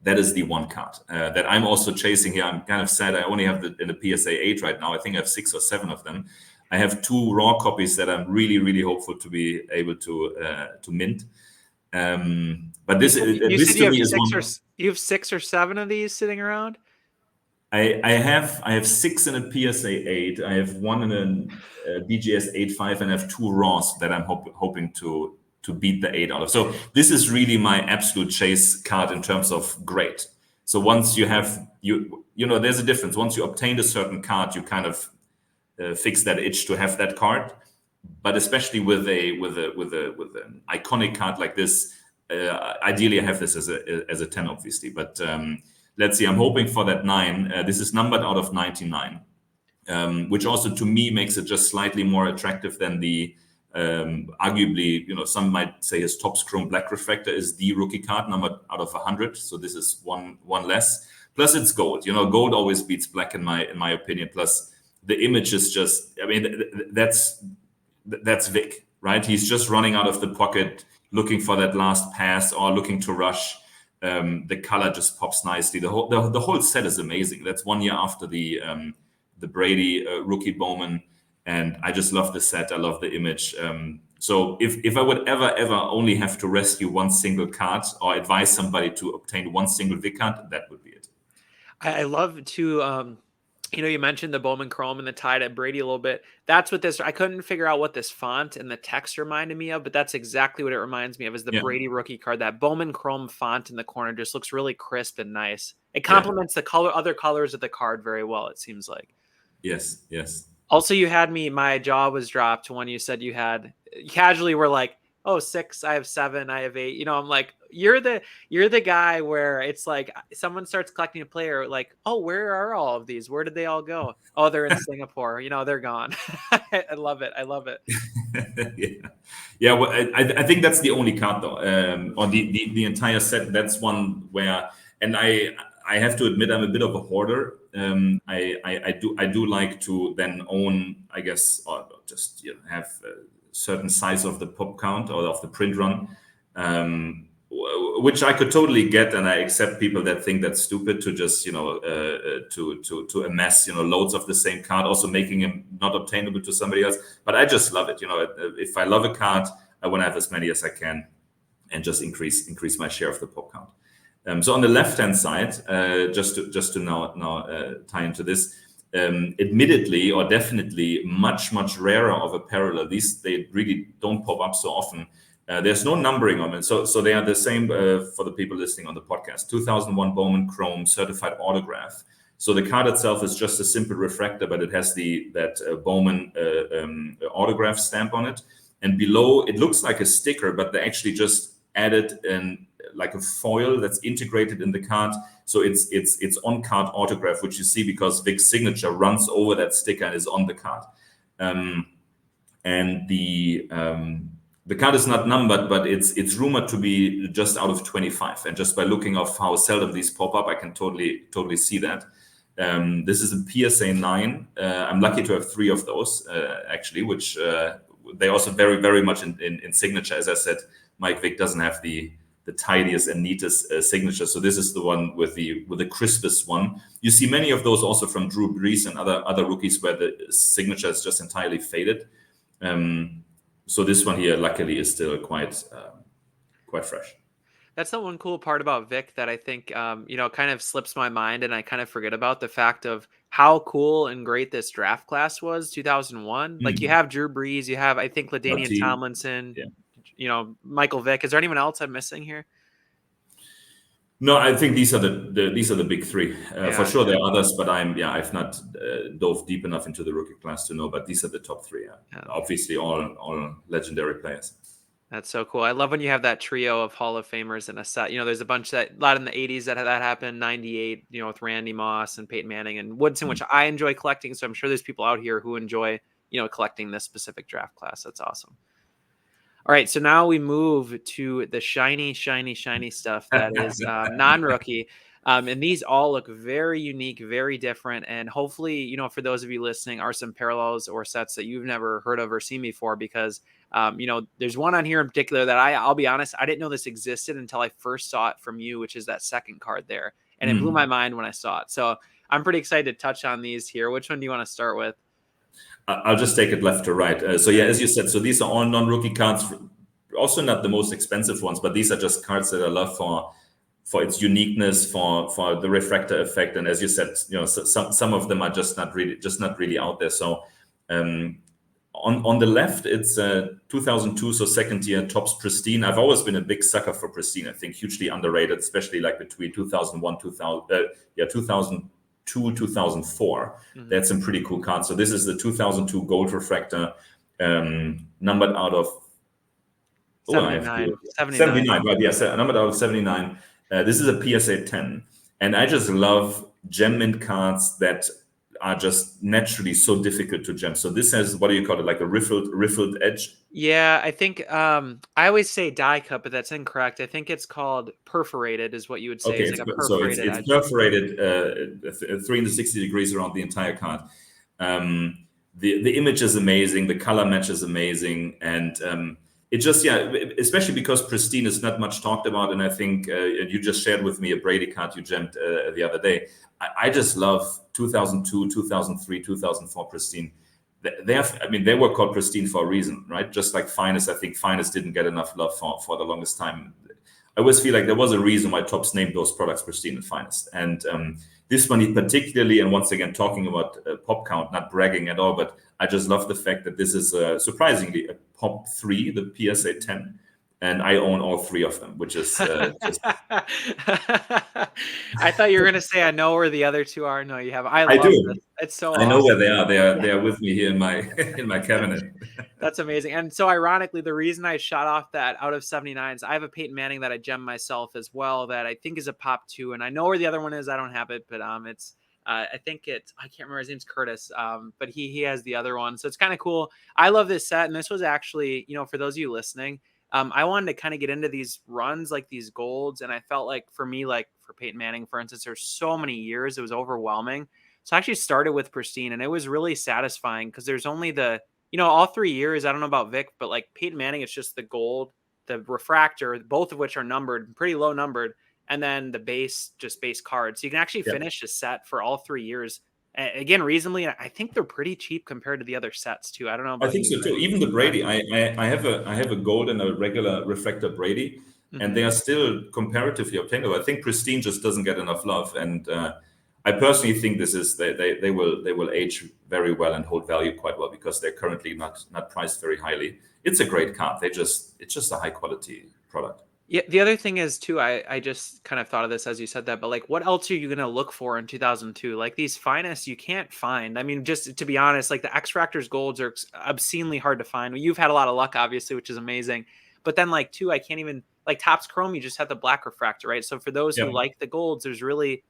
that is the one card that I'm also chasing here. I'm kind of sad I only have in the PSA 8 right now. I think I have 6 or 7 of them. I have 2 raw copies that I'm really, really hopeful to be able to mint. But this to me is one. You have 6 or 7 of these sitting around? I have 6 in a PSA 8. I have 1 in a BGS 8.5, and I have 2 raws that I'm hoping to beat the 8 out of. So this is really my absolute chase card in terms of great. So once you have there's a difference. Once you obtained a certain card, you kind of fix that itch to have that card. But especially with an iconic card like this, ideally I have this as a 10, obviously. But let's see. I'm hoping for that 9. This is numbered out of 99, which also to me makes it just slightly more attractive than the arguably, some might say his Topps Chrome Black Refractor is the rookie card numbered out of 100. So this is one less. Plus it's gold. Gold always beats black in my opinion. Plus the image is just, I mean, that's Vic, right? He's just running out of the pocket, looking for that last pass or looking to rush. The color just pops nicely. The whole set is amazing. That's 1 year after the Brady rookie Bowman, and I just love the set. I love the image. So if I would ever only have to rescue one single card or advise somebody to obtain one single Vic card, that would be it. I love to you mentioned the Bowman Chrome and the tie to Brady a little bit. That's what I couldn't figure out what this font and the text reminded me of, but that's exactly what it reminds me of, is the Brady rookie card. That Bowman Chrome font in the corner just looks really crisp and nice. It complements the other colors of the card very well, it seems like. Yes. Also, my jaw was dropped when you said you casually were like, oh, 6, I have 7, I have 8. I'm like, you're the guy where it's like someone starts collecting a player, like, oh, where are all of these? Where did they all go? Oh, they're in Singapore. They're gone. I love it. I love it. Yeah, yeah. Well, I think that's the only card though, or the entire set. That's one where, and I have to admit I'm a bit of a hoarder. I do like to then own, I guess, or just have a certain size of the pop count or of the print run, which I could totally get, and I accept people that think that's stupid to just to amass loads of the same card, also making him not obtainable to somebody else. But I just love it. If I love a card, I want to have as many as I can, and just increase my share of the pop count. So on the left-hand side, just to now tie into this, admittedly or definitely much rarer of a parallel. These, they really don't pop up so often. There's no numbering on it, so they are the same for the people listening on the podcast. 2001 Bowman Chrome certified autograph. So the card itself is just a simple refractor, but it has that Bowman autograph stamp on it, and below it looks like a sticker, but they actually just added like a foil that's integrated in the card. So it's on card autograph, which you see because VICK's signature runs over that sticker and is on the card. And the card is not numbered, but it's rumored to be just out of 25. And just by looking of how seldom these pop up, I can totally see that. This is a PSA 9. I'm lucky to have 3 of those actually, which they also very much in signature. As I said, Mike Vick doesn't have the tidiest and neatest signature. So this is the one with the crispest one. You see many of those also from Drew Brees and other rookies where the signature is just entirely faded. So this one here, luckily, is still quite fresh. That's the one cool part about Vick that I think, kind of slips my mind, and I kind of forget about the fact of how cool and great this draft class was, 2001. Like, you have Drew Brees, you have, I think, LaDainian Tomlinson, Michael Vick. Is there anyone else I'm missing here? No, I think these are the big 3. For sure, there are others, but I've not dove deep enough into the rookie class to know. But these are the top 3. Obviously, all legendary players. That's so cool. I love when you have that trio of Hall of Famers in a set. There's a lot in the 80s that happened, 98, with Randy Moss and Peyton Manning and Woodson, which I enjoy collecting. So I'm sure there's people out here who enjoy, collecting this specific draft class. That's awesome. All right, so now we move to the shiny stuff that is non-rookie. And these all look very unique, very different. And hopefully, for those of you listening, are some parallels or sets that you've never heard of or seen before, because, there's one on here in particular that I'll be honest, I didn't know this existed until I first saw it from you, which is that second card there. And it blew my mind when I saw it. So I'm pretty excited to touch on these here. Which one do you want to start with? I'll just take it left to right. So yeah, as you said, so these are all non-rookie cards, also not the most expensive ones, but these are just cards that I love for its uniqueness, for the refractor effect, and as you said, some of them are just not really out there. So on the left, it's 2002, so second year Topps Pristine. I've always been a big sucker for Pristine. I think hugely underrated, especially like between 2001, 2002, 2004. That's some pretty cool cards. So this is the 2002 gold refractor, numbered out of 79, right? Yes, numbered out of 79. This is a PSA 10, and I just love gem mint cards that are just naturally so difficult to gem. So this has, what do you call it, like a riffled edge? Yeah, I think I always say die cut, but that's incorrect. I think it's called perforated, is what you would say. Okay, it's like a perforated it's perforated 360 degrees around the entire card. The image is amazing, the color match is amazing, and it just, especially because Pristine is not much talked about, and I think you just shared with me a Brady card you gemmed the other day. I just love 2002, 2003, 2004 Pristine. They were called Pristine for a reason, right? Just like Finest, I think Finest didn't get enough love for the longest time. I always feel like there was a reason why Topps named those products Pristine and Finest. And this one particularly, and once again, talking about pop count, not bragging at all, but I just love the fact that this is surprisingly a pop 3, the PSA 10. and I own all three of them, which is just. I thought you were gonna say I know where the other two are. No, you have. I I love do. this. It's so I know where awesome. they are. They are with me here in my in my cabinet. That's amazing. And so ironically, the reason I shot off that out of 79s, I have a Peyton Manning that I gem myself as well that I think is a pop 2. And I know where the other one is. I don't have it, but it's I think it's, I can't remember, his name's Curtis. But he has the other one. So it's kind of cool. I love this set. And this was actually, for those of you listening, I wanted to kind of get into these runs, like these golds. And I felt like for me, like for Peyton Manning, for instance, there's so many years, it was overwhelming. So I actually started with Pristine, and it was really satisfying because there's only all 3 years. I don't know about Vic, but like Peyton Manning, it's just the gold, the refractor, both of which are numbered, pretty low numbered, and then the base card. So you can actually finish a set for all 3 years. Again, reasonably, I think they're pretty cheap compared to the other sets too. I don't know I about think you, so too. Even the Brady, I have a gold and a regular refractor Brady, and they are still comparatively obtainable. I think Pristine just doesn't get enough love, and I personally think this is they will age very well and hold value quite well because they're currently not priced very highly. It's a great card. It's just a high quality product. Yeah, the other thing is too, I just kind of thought of this as you said that, but like, what else are you going to look for in 2002? Like these finest you can't find. I mean, just to be honest, like the X Fractors golds are obscenely hard to find. You've had a lot of luck, obviously, which is amazing. But then like I can't even, like Topps Chrome, you just have the black refractor, right? So for those who like the golds, there's really,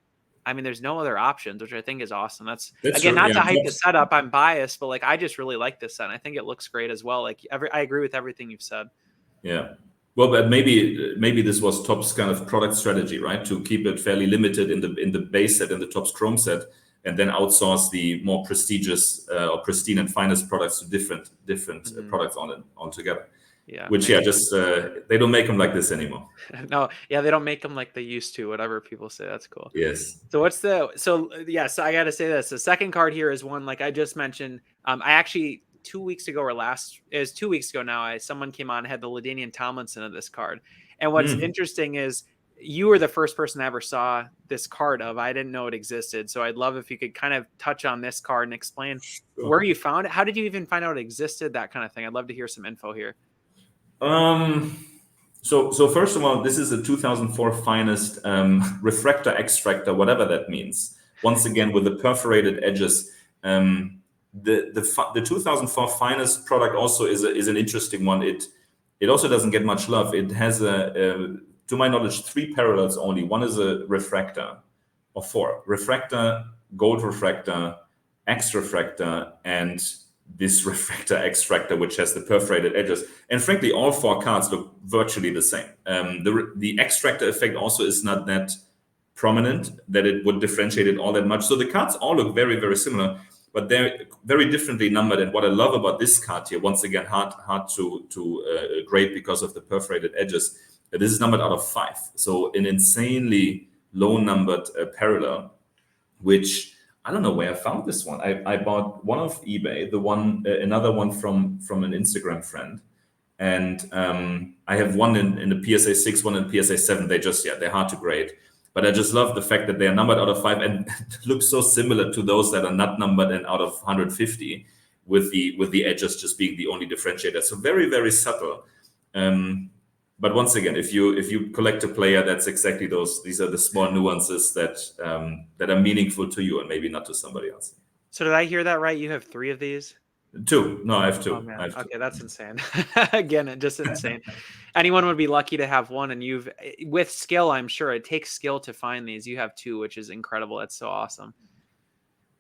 I mean, there's no other options, which I think is awesome. That's again, true. not to hype the setup. I'm biased, but like, I just really like this set. I think it looks great as well. Like I agree with everything you've said. Yeah. Well, but maybe this was Topps kind of product strategy, right? To keep it fairly limited in the base set, in the Topps Chrome set, and then outsource the more prestigious or pristine and finest products to different products altogether. Yeah. Which just they don't make them like this anymore. No, yeah, they don't make them like they used to. Whatever people say, that's cool. Yes. So so I got to say this. The second card here is one like I just mentioned. I actually 2 weeks ago it was 2 weeks ago now. Someone came on and had the LaDainian Tomlinson of this card. And what's interesting is you were the first person I ever saw this card of. I didn't know it existed. So I'd love if you could kind of touch on this card and explain where you found it. How did you even find out it existed? That kind of thing. I'd love to hear some info here. So first of all, this is a 2004 finest refractor extractor, whatever that means. Once again, with the perforated edges. The 2004 finest product also is an interesting one. It also doesn't get much love. It has to my knowledge, 3 parallels only. One is a refractor, or 4 refractor, gold refractor, X refractor, and this refractor extractor, which has the perforated edges. And frankly, all 4 cards look virtually the same. The extractor effect also is not that prominent that it would differentiate it all that much. So the cards all look very, very similar, but they're very differently numbered. And what I love about this card here, once again, hard to grade because of the perforated edges, this is numbered out of 5. So an insanely low numbered parallel, which I don't know where I found this one. I bought one off eBay, another one from an Instagram friend, and I have one in the PSA 6, one in PSA 7. They're hard to grade, but I just love the fact that they are numbered out of 5 and look so similar to those that are not numbered and out of 150, with the edges just being the only differentiator. So very, very subtle. But once again, if you collect a player, that's exactly these are the small nuances that are meaningful to you and maybe not to somebody else. So did I hear that right? You have 3 of these? 2. No, I have 2. Oh, man. Okay, that's insane. Again, just insane. Anyone would be lucky to have one, and with skill, I'm sure it takes skill to find these. You have 2, which is incredible. That's so awesome.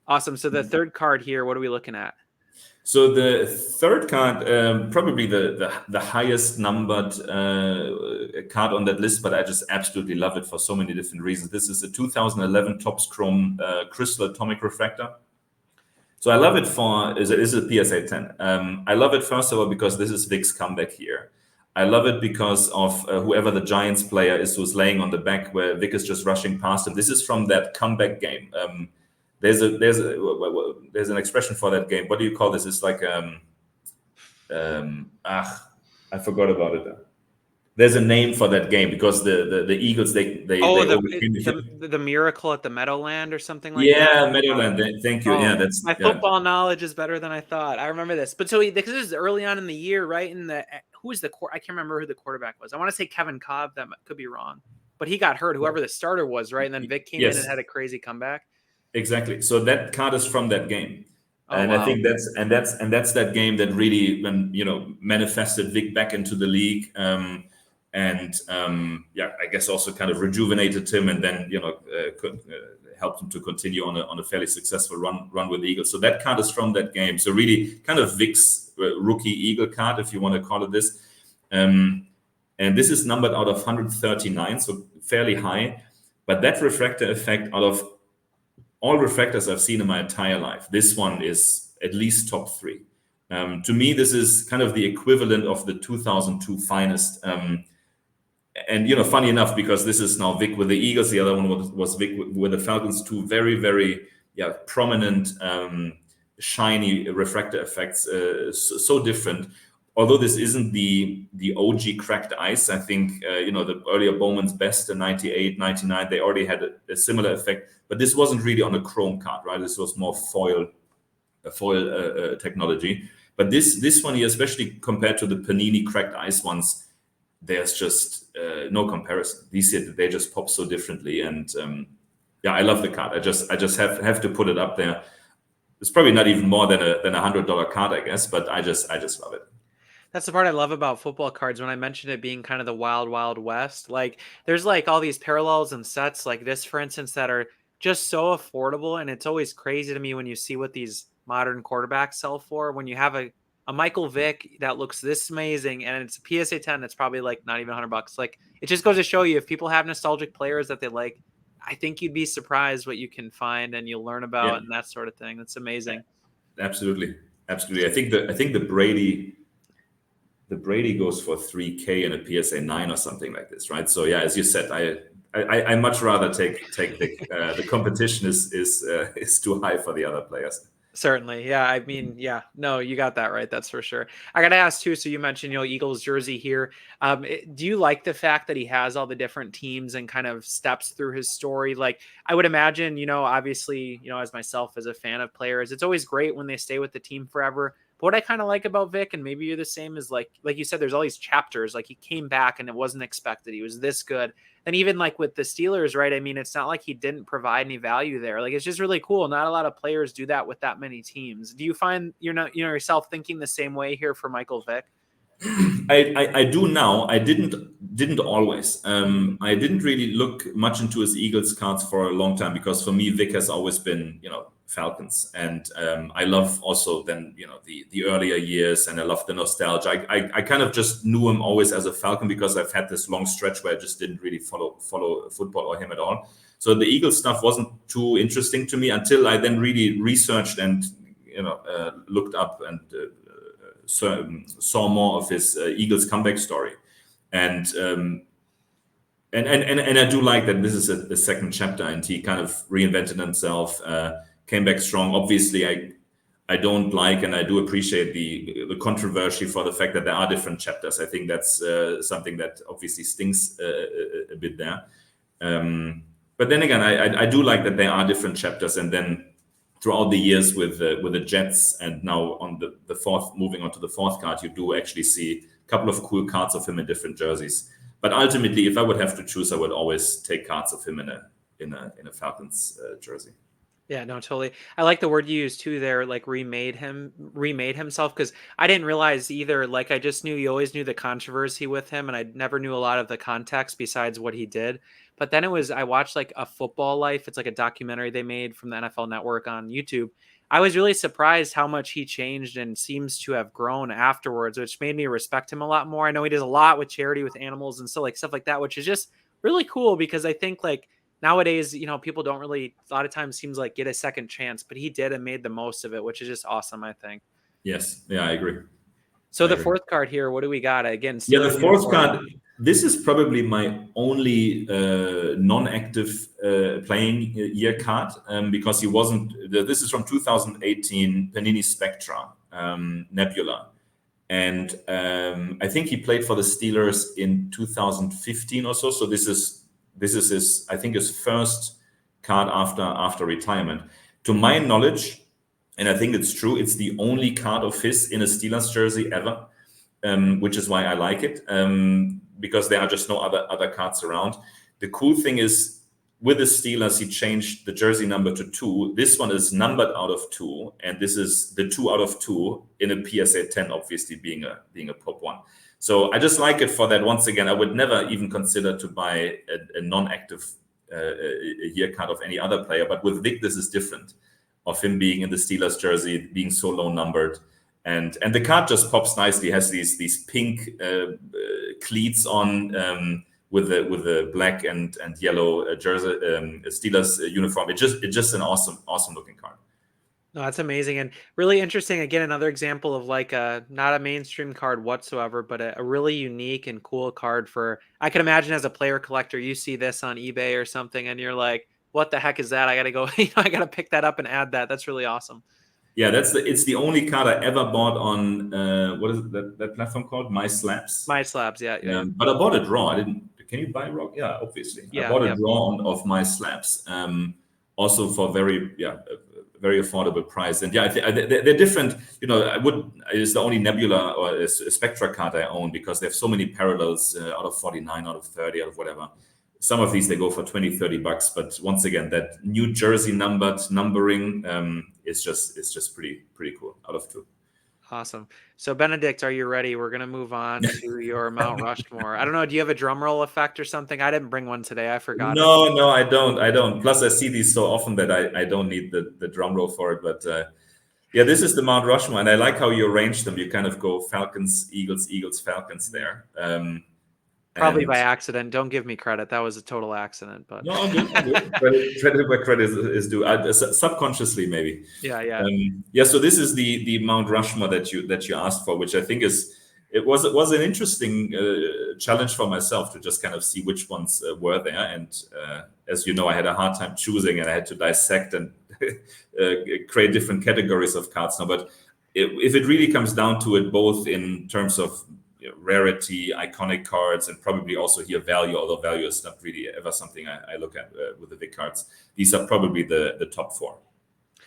Awesome. So the third card here, what are we looking at? So the third card, probably the highest numbered card on that list, but I just absolutely love it for so many different reasons. This is a 2011 Topps Chrome Crystal Atomic Refractor. So I love it this is a PSA 10. I love it first of all because this is VICK's comeback here. I love it because of whoever the Giants player is who's laying on the back where Vick is just rushing past him. This is from that comeback game. There's an expression for that game. What do you call this? It's like I forgot about it. There's a name for that game because the Eagles they the miracle at the Meadowland or something like that. Yeah, Meadowland. Thank you. Yeah, that's my football knowledge is better than I thought. I remember this, but so because this is early on in the year, right? And who was I can't remember who the quarterback was. I want to say Kevin Cobb. That could be wrong, but he got hurt. Whoever the starter was, right? And then Vic came in and had a crazy comeback. Exactly. So that card is from that game. Oh, And wow. I think that's that game that really, manifested Vic back into the league, I guess also kind of rejuvenated him, and then helped him to continue on a fairly successful run with the Eagles. So that card is from that game. So really, kind of Vic's rookie Eagle card, if you want to call it this. And this is numbered out of 139, so fairly high. But that refractor effect, out of all refractors I've seen in my entire life, this one is at least top 3. To me, this is kind of the equivalent of the 2002 finest. And funny enough, because this is now Vic with the Eagles, the other one was Vic with the Falcons. Two very, very prominent, shiny refractor effects, so different. Although this isn't the OG cracked ice, I think, the earlier Bowman's Best in 98, 99, they already had a similar effect. But this wasn't really on a chrome card, right? This was more foil technology. But this one here, especially compared to the Panini cracked ice ones, there's just no comparison. These here, they just pop so differently. And I love the card. I just have to put it up there. It's probably not even more than a $100 card, I guess, but I just love it. That's the part I love about football cards. When I mentioned it being kind of the wild, wild west, like there's like all these parallels and sets like this, for instance, that are just so affordable. And it's always crazy to me when you see what these modern quarterbacks sell for. When you have a Michael Vick that looks this amazing and it's a PSA 10, it's probably like not even $100. Like it just goes to show you, if people have nostalgic players that they like, I think you'd be surprised what you can find and you'll learn about and that sort of thing. That's amazing. Absolutely. I think the Brady goes for 3K in a PSA 9 or something like this, right? So as you said, I much rather take the competition is too high for the other players. Certainly. Yeah. I mean, no, you got that right. That's for sure. I got to ask too. So you mentioned, Eagles jersey here. Do you like the fact that he has all the different teams and kind of steps through his story? Like I would imagine, obviously, as myself, as a fan of players, it's always great when they stay with the team forever. But what I kind of like about Vic, and maybe you're the same, is like you said, there's all these chapters, like he came back and it wasn't expected. He was this good. And even like with the Steelers, right? I mean, it's not like he didn't provide any value there. Like, it's just really cool. Not a lot of players do that with that many teams. Do you find yourself thinking the same way here for Michael Vick? I do now. I didn't always. I didn't really look much into his Eagles cards for a long time, because for me, Vic has always been, Falcons. And I love also then, the earlier years, and I love the nostalgia. I kind of just knew him always as a Falcon, because I've had this long stretch where I just didn't really follow football or him at all. So the Eagles stuff wasn't too interesting to me until I then really researched and, looked up and saw more of his Eagles comeback story. And I do like that this is a second chapter, and he kind of reinvented himself, came back strong. Obviously, I don't like, and I do appreciate the controversy for the fact that there are different chapters. I think that's something that obviously stings a bit there. But then again, I do like that there are different chapters, and then throughout the years with the Jets, and now on the fourth, moving on to the fourth card, you do actually see a couple of cool cards of him in different jerseys. But ultimately, if I would have to choose, I would always take cards of him in a Falcons jersey. Yeah, no, totally. I like the word you used too there, like remade himself, because I didn't realize either. Like I just knew you always knew the controversy with him, and I never knew a lot of the context besides what he did. But then I watched like A Football Life. It's like a documentary they made from the NFL Network on YouTube. I was really surprised how much he changed and seems to have grown afterwards, which made me respect him a lot more. I know he does a lot with charity with animals and stuff like that, which is just really cool, because I think like nowadays, people don't really, a lot of times seems like get a second chance, but he did and made the most of it, which is just awesome, I think. Yes. Yeah, I agree. So the fourth card here, what do we got? Again, the fourth card, this is probably my only non-active playing year card, because he wasn't, this is from 2018 Panini Spectra Nebula. And I think he played for the Steelers in 2015 or so. So this is his, I think, his first card after retirement. To my knowledge, and I think it's true, it's the only card of his in a Steelers jersey ever. which is why I like it, because there are just no other cards around. The cool thing is, with the Steelers, he changed the jersey number to 2. This one is numbered out of 2, and this is the 2 out of 2 in a PSA 10, obviously being a pop 1. So I just like it for that. Once again, I would never even consider to buy a non-active year card of any other player, but with Vick, this is different, of him being in the Steelers jersey, being so low numbered. And the card just pops nicely. It has these pink cleats on, with the black and yellow jersey Steelers uniform. It's just an awesome looking card. No, that's amazing and really interesting. Again, another example of like not a mainstream card whatsoever, but a really unique and cool card for. I can imagine as a player collector, you see this on eBay or something, and you're like, "What the heck is that? I got to go. I got to pick that up and add that." That's really awesome. Yeah, it's the only card I ever bought on what is that platform called? My Slabs. My Slabs, yeah. But I bought a draw. I didn't. Can you buy raw? Yeah, obviously. Yeah, I bought a draw of My Slabs. Also for very affordable price. And yeah, they're different. It's the only Nebula or a Spectra card I own, because they have so many parallels out of 49, out of 30, out of whatever. Some of these they go for $20-$30, but once again, that New Jersey numbering is just pretty cool. Out of 2. Awesome. So Benedikt, are you ready? We're gonna move on to your Mount Rushmore. I don't know. Do you have a drum roll effect or something? I didn't bring one today. I forgot. No, I don't. Plus, I see these so often that I don't need the drum roll for it. But yeah, this is the Mount Rushmore, and I like how you arrange them. You kind of go Falcons, Eagles, Falcons there. Probably by accident. Don't give me credit. That was a total accident. But no, I'm good. Credit where credit is due. Subconsciously, maybe. Yeah. So this is the Mount Rushmore that you asked for, which I think was an interesting challenge for myself to just kind of see which ones were there. And as you know, I had a hard time choosing, and I had to dissect and create different categories of cards now. But if it really comes down to it, both in terms of rarity, iconic cards, and probably also here value, although value is not really ever something I look at with the VICK cards. These are probably the top 4.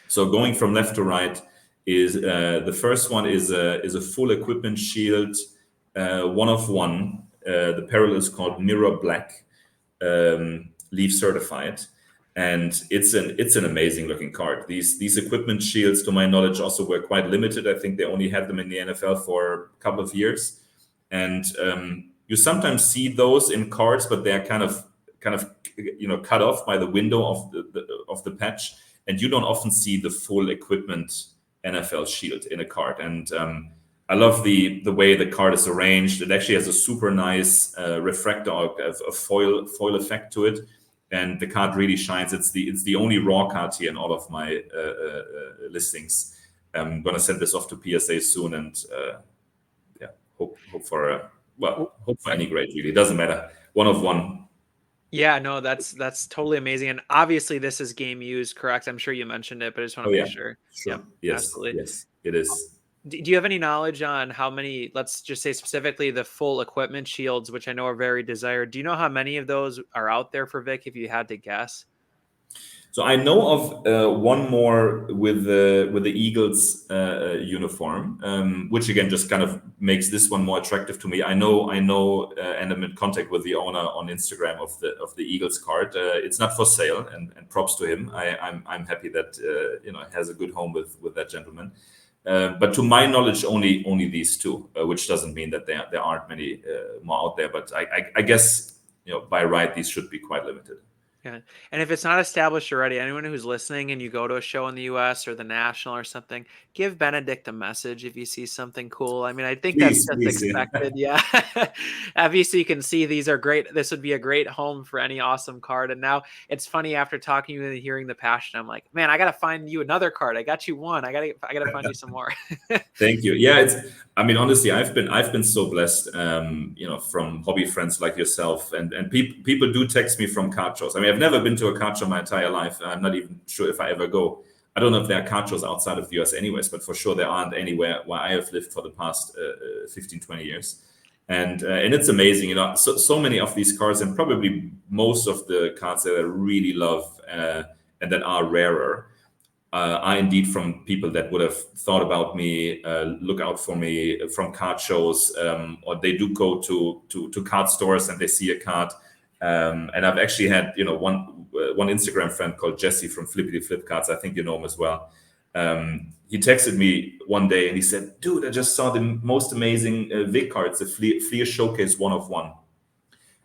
So going from left to right is the first one is a full equipment shield, 1 of 1. The parallel is called Mirror Black, Leaf certified, and it's an amazing looking card. These equipment shields, to my knowledge, also were quite limited. I think they only had them in the NFL for a couple of years. And you sometimes see those in cards, but they're kind of cut off by the window of the patch, and you don't often see the full equipment NFL shield in a card. And I love the way the card is arranged. It actually has a super nice refractor, a foil effect to it, and the card really shines. It's the only raw card here in all of my listings. I'm gonna send this off to PSA soon, and hope for any grade. Really, it doesn't matter. 1 of 1. Yeah, no, that's totally amazing. And obviously this is game used, correct? I'm sure you mentioned it, but I just want to make sure. Sure. Yes, absolutely. Yes, it is. Do you have any knowledge on how many, let's just say specifically the full equipment shields, which I know are very desired? Do you know how many of those are out there for VICK, if you had to guess? So I know of one more with the Eagles uniform, which again just kind of makes this one more attractive to me. I know, and I'm in contact with the owner on Instagram of the Eagles card. It's not for sale, and props to him. I'm happy that it has a good home with that gentleman. But to my knowledge, only these 2, which doesn't mean that there aren't many more out there. But I guess by right these should be quite limited. Yeah. And if it's not established already, anyone who's listening and you go to a show in the US or the National or something, give Benedikt a message if you see something cool. I mean, I think that's just expected. Yeah. Obviously, you can see these are great. This would be a great home for any awesome card. And now it's funny, after talking to you and hearing the passion, I'm like, man, I got to find you another card. I got you one. I got to find you some more. Thank you. Yeah. Honestly, I've been so blessed, from hobby friends like yourself, and people do text me from card shows. I mean, I've never been to a card show my entire life. I'm not even sure if I ever go. I don't know if there are card shows outside of the US anyways, but for sure there aren't anywhere where I have lived for the past 15, 20 years. And it's amazing, so many of these cards, and probably most of the cards that I really love and that are rarer, are indeed from people that would have thought about me, look out for me from card shows, or they do go to card stores and they see a card. And I've actually had, one Instagram friend called Jesse from Flippity Flip Cards. I think you know him as well. He texted me one day and he said, "Dude, I just saw the most amazing VICK cards, the Fleer Showcase 1 of 1."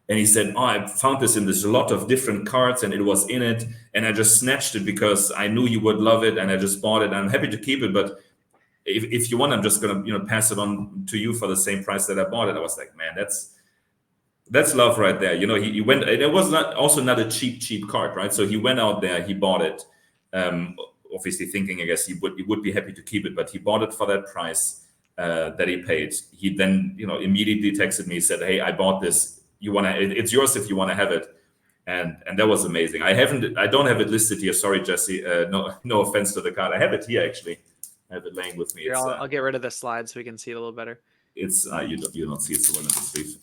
And he said, "Oh, I found this in this lot of different cards and it was in it. And I just snatched it because I knew you would love it and I just bought it. I'm happy to keep it, but if you want, I'm just going to, pass it on to you for the same price that I bought it." I was like, man, that's love right there. He went, and it was not a cheap card, right? So he went out there, he bought it, obviously thinking, I guess he would be happy to keep it, but he bought it for that price that he paid. He then, immediately texted me, said, "Hey, I bought this. It's yours if you want to have it." And that was amazing. I don't have it listed here. Sorry, Jesse. No offense to the card. I have it here actually. I have it laying with me. Here, I'll get rid of the slide so we can see it a little better. It's you don't see it so well in the sleeve.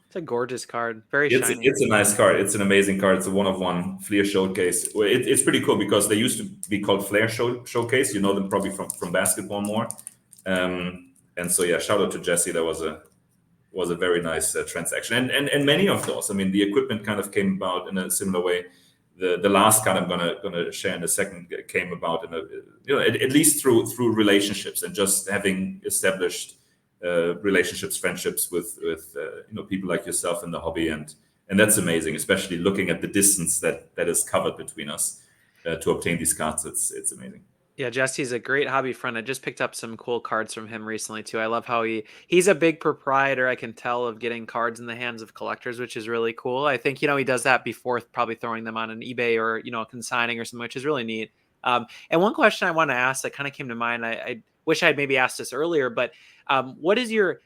It's a gorgeous card. Very shiny. It's a nice card. It's an amazing card. It's a 1 of 1 Fleer Showcase. It's pretty cool because they used to be called Flair Showcase. You know them probably from basketball more. And so yeah, shout out to Jesse. That was a very nice transaction. And many of those. I mean, the equipment kind of came about in a similar way. The last card I'm gonna share in a second came about in at least through relationships and just having established relationships, friendships with people like yourself in the hobby, and that's amazing, especially looking at the distance that is covered between us to obtain these cards. It's amazing. Yeah, Jesse's a great hobby friend. I just picked up some cool cards from him recently too. I love how he's a big proprietor, I can tell, of getting cards in the hands of collectors, which is really cool. I think, he does that before probably throwing them on an eBay or, consigning or something, which is really neat. And one question I want to ask that kind of came to mind, I wish I'd maybe asked this earlier, but what is your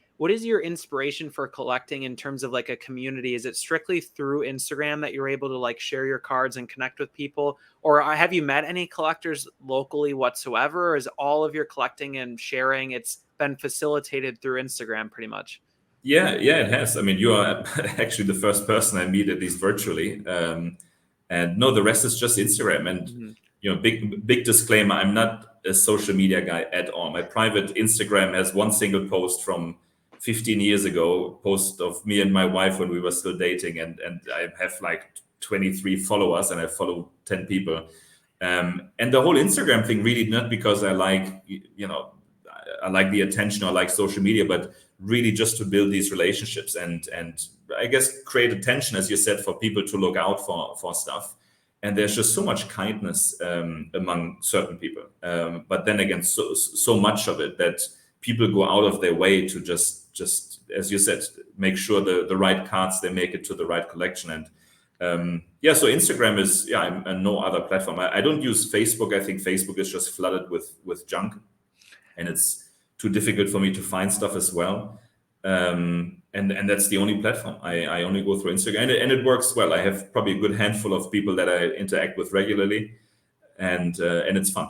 inspiration for collecting in terms of like a community? Is it strictly through Instagram that you're able to like share your cards and connect with people? Or have you met any collectors locally whatsoever? Or is all of your collecting and sharing, it's been facilitated through Instagram pretty much? Yeah, it has. I mean, you are actually the first person I meet, at least virtually. And no, the rest is just Instagram. And, big disclaimer, I'm not a social media guy at all. My private Instagram has one single post from 15 years ago, post of me and my wife when we were still dating. And I have like 23 followers and I follow 10 people. And the whole Instagram thing really not because I like, I like the attention or like social media, but really just to build these relationships and I guess create attention, as you said, for people to look out for stuff. And there's just so much kindness among certain people. But then again, so much of it that people go out of their way to just as you said, make sure the right cards, they make it to the right collection. And so Instagram is, and no other platform. I don't use Facebook. I think Facebook is just flooded with junk. And it's too difficult for me to find stuff as well. And that's the only platform. I only go through Instagram, and it works well. I have probably a good handful of people that I interact with regularly, and it's fun.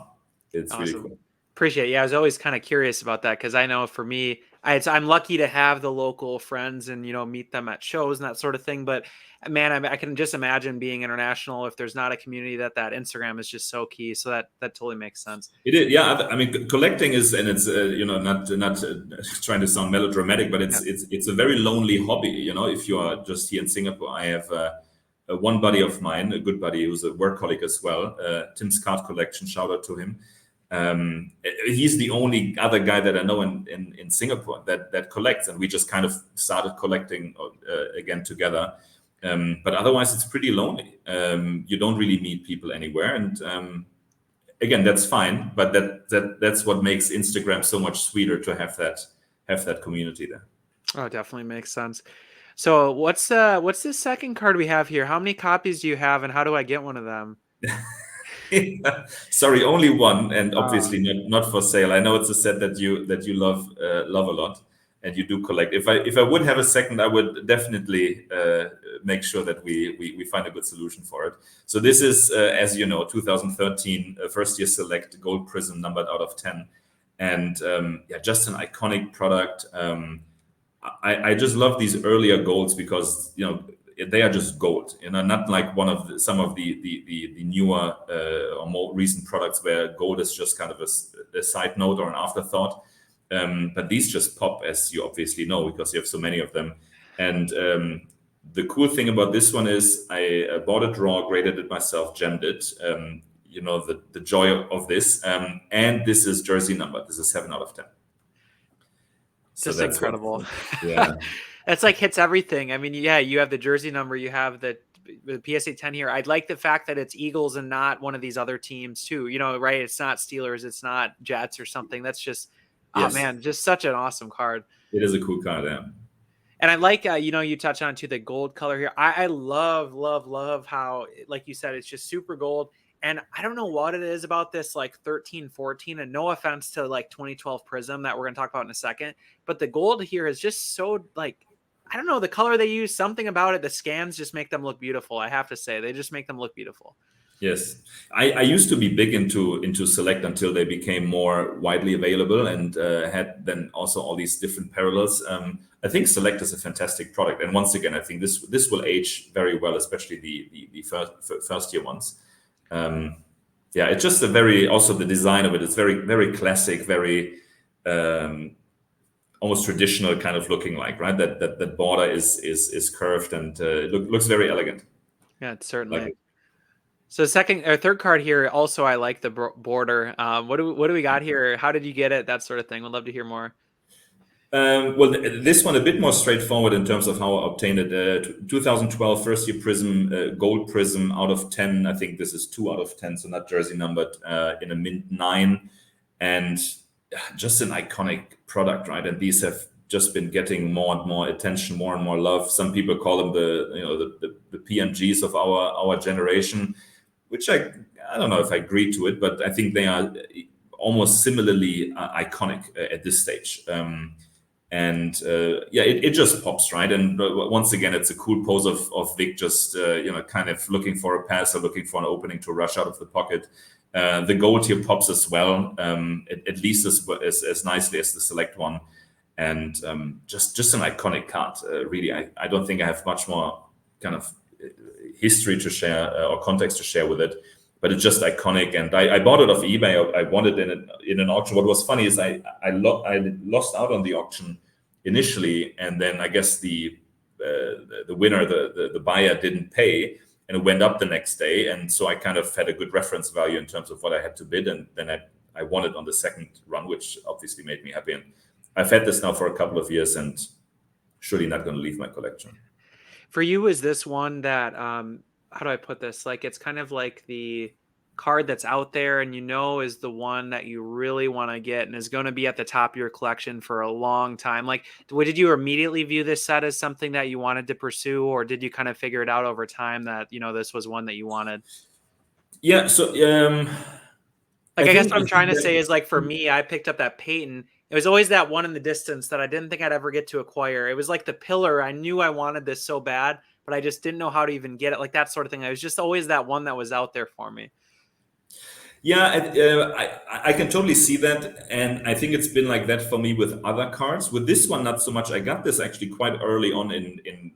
It's awesome. Really cool. Appreciate it. Yeah, I was always kind of curious about that because I know for me, I'm lucky to have the local friends and, meet them at shows and that sort of thing. But man, I can just imagine being international if there's not a community that Instagram is just so key. So that totally makes sense. It is, yeah. I mean, collecting is, and it's not trying to sound melodramatic, but it's a very lonely hobby. If you are just here in Singapore, I have one buddy of mine, a good buddy who's a workaholic as well, Tim's Card Collection. Shout out to him. He's the only other guy that I know in Singapore that collects, and we just kind of started collecting again together. But otherwise, it's pretty lonely. You don't really meet people anywhere, and again, that's fine. But that's what makes Instagram so much sweeter to have that community there. Oh, definitely makes sense. So, what's the second card we have here? How many copies do you have, and how do I get one of them? Sorry, only one, and obviously not for sale. I know it's a set that you love a lot, and you do collect. If I would have a second, I would definitely make sure that we find a good solution for it. So this is, as you know, 2013 first year select gold prism numbered out of 10, and just an iconic product. I just love these earlier golds because they are just gold, not like some of the newer or more recent products where gold is just kind of a side note or an afterthought. But these just pop, as you obviously know, because you have so many of them. And the cool thing about this one is I bought a draw, graded it myself, gemmed it. The joy of this. And this is jersey number. This is 7 out of 10. So just that's incredible. Yeah. That's like hits everything. I mean, yeah, you have the jersey number, you have the PSA 10 here. I'd like the fact that it's Eagles and not one of these other teams too, right? It's not Steelers, it's not Jets or something. That's just, Yes. Oh man, just such an awesome card. It is a cool card, yeah. And I like, you touch on too, the gold color here. I love how, like you said, it's just super gold. And I don't know what it is about this like 13, 14, and no offense to like 2012 Prism that we're going to talk about in a second, but the gold here is just so like, I don't know, the color they use, something about it. The scans just make them look beautiful. I have to say, they just make them look beautiful. Yes, I used to be big into Select until they became more widely available and had then also all these different parallels. I think Select is a fantastic product, and once again, I think this will age very well, especially the first year ones. It's just also the design of it is very, very classic, very almost traditional kind of looking like, right? That border is curved and looks very elegant. Yeah, certainly. So third card here. Also, I like the border. What do we got here? How did you get it? That sort of thing. Would love to hear more. Well, this one a bit more straightforward in terms of how I obtained it. 2012 first year Prism, gold Prism out of 10. I think this is 2 out of 10, so not jersey numbered, in a mint 9, and just an iconic product, right? And these have just been getting more and more attention, more and more love. Some people call them the PMGs of our generation, which I don't know if I agree to it, but I think they are almost similarly iconic at this stage. It just pops, right? And once again, it's a cool pose of VICK just kind of looking for a pass or looking for an opening to rush out of the pocket. The gold here pops as well, at least as nicely as the Select one, and just an iconic card. Really, I don't think I have much more kind of history to share or context to share with it, but it's just iconic. And I bought it off eBay. I bought it in an auction. What was funny is I lost out on the auction initially, and then I guess the winner, the buyer, didn't pay, and it went up the next day. And so I kind of had a good reference value in terms of what I had to bid, and then I won it on the second run, which obviously made me happy. And I've had this now for a couple of years, and surely not going to leave my collection. For you, is this one that how do I put this? Like, it's kind of like the card that's out there and is the one that you really want to get and is going to be at the top of your collection for a long time? Like, did you immediately view this set as something that you wanted to pursue, or did you kind of figure it out over time that this was one that you wanted? Yeah, so I guess what I'm trying to say is, like, for me, I picked up that Peyton. It was always that one in the distance that I didn't think I'd ever get to acquire. It was like the pillar. I knew I wanted this so bad, but I just didn't know how to even get it, like that sort of thing. It was just always that one that was out there for me. Yeah, I can totally see that. And I think it's been like that for me with other cards. With this one, not so much. I got this actually quite early on in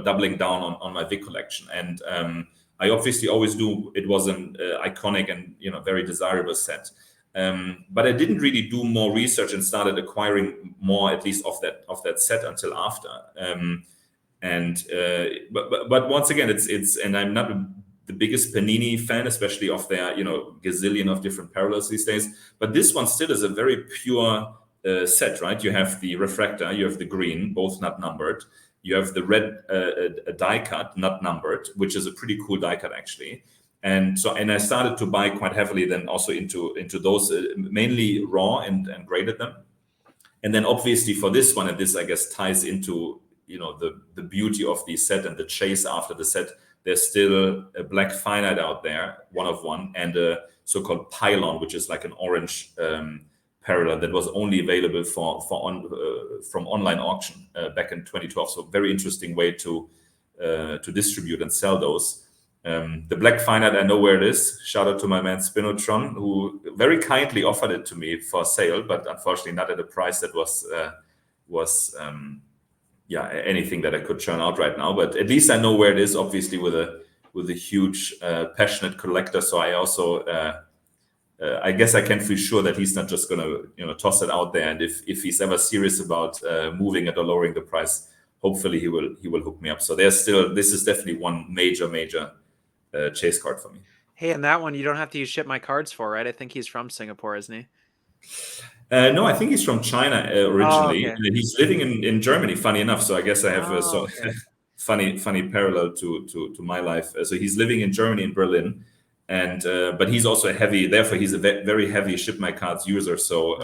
doubling down on my VICK collection. And I obviously always knew it was an iconic and very desirable set. But I didn't really do more research and started acquiring more, at least of that set, until after. But once again, it's and I'm not the biggest Panini fan, especially of their gazillion of different parallels these days. But this one still is a very pure set, right? You have the refractor, you have the green, both not numbered. You have the red die cut, not numbered, which is a pretty cool die cut actually. And I started to buy quite heavily then also into those, mainly raw and graded them. And then obviously for this one, and this I guess ties into the beauty of the set and the chase after the set, there's still a black finite out there, 1 of 1, and a so-called pylon, which is like an orange parallel that was only available from online auction back in 2012. So very interesting way to distribute and sell those. The black finite, I know where it is. Shout out to my man Spinotron, who very kindly offered it to me for sale, but unfortunately not at a price that was yeah, anything that I could churn out right now. But at least I know where it is. Obviously, with a huge passionate collector, so I also I guess I can feel sure that he's not just going to toss it out there. And if he's ever serious about moving it or lowering the price, hopefully he will hook me up. So this is definitely one major chase card for me. Hey, and that one you don't have to use Ship My Cards for, right? I think he's from Singapore, isn't he? No, I think he's from China Oh, originally. okay. He's living in Germany, funny enough. So I guess I have a Oh, so okay. funny parallel to my life. So he's living in Germany, in Berlin, and but he's also therefore he's a very heavy Ship My Cards user. So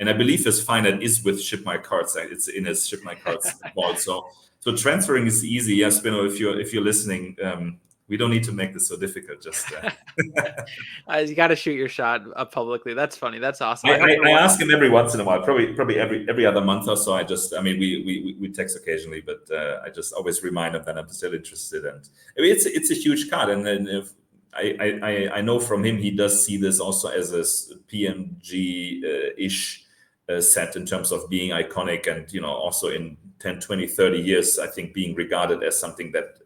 and I believe his finance is with Ship My Cards. It's in his Ship My Cards vault. So transferring is easy. Yes, Spino, if you're listening, we don't need to make this so difficult. Just You got to shoot your shot publicly. That's funny. That's awesome. I, I hope it I works. ask him every once in a while, probably every other month or so. I mean, we text occasionally, but I just always remind him that I'm still interested. And I mean, it's a huge card, and then if I know from him, he does see this also as a PMG ish set in terms of being iconic, and also in 10, 20, 30 years, I think being regarded as something that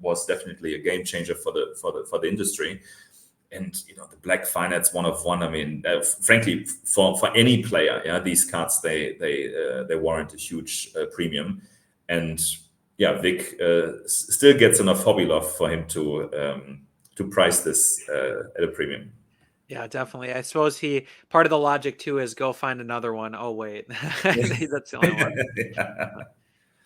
was definitely a game changer for the industry. And the black finance one of one. I mean, frankly, for any player, yeah, these cards they warrant a huge premium, and yeah, Vic still gets enough hobby love for him to price this at a premium. Yeah, definitely. I suppose part of the logic too is go find another one. Oh wait, that's the only one. Yeah.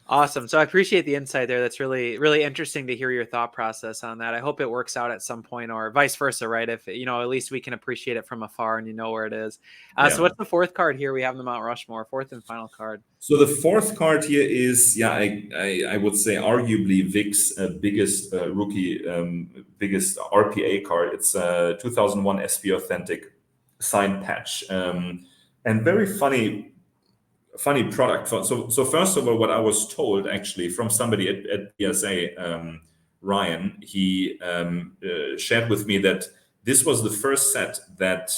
Awesome. So I appreciate the insight there. That's really, really interesting to hear your thought process on that. I hope it works out at some point, or vice versa, right? If at least we can appreciate it from afar and you know where it is. So Yeah. what's the fourth card here? We have the Mount Rushmore, fourth and final card. So the fourth card here is, yeah, I would say arguably VIC's biggest rookie, biggest RPA card. It's a 2001 SP Authentic signed patch, and very funny product. So first of all, what I was told actually from somebody at PSA, Ryan, he shared with me that this was the first set that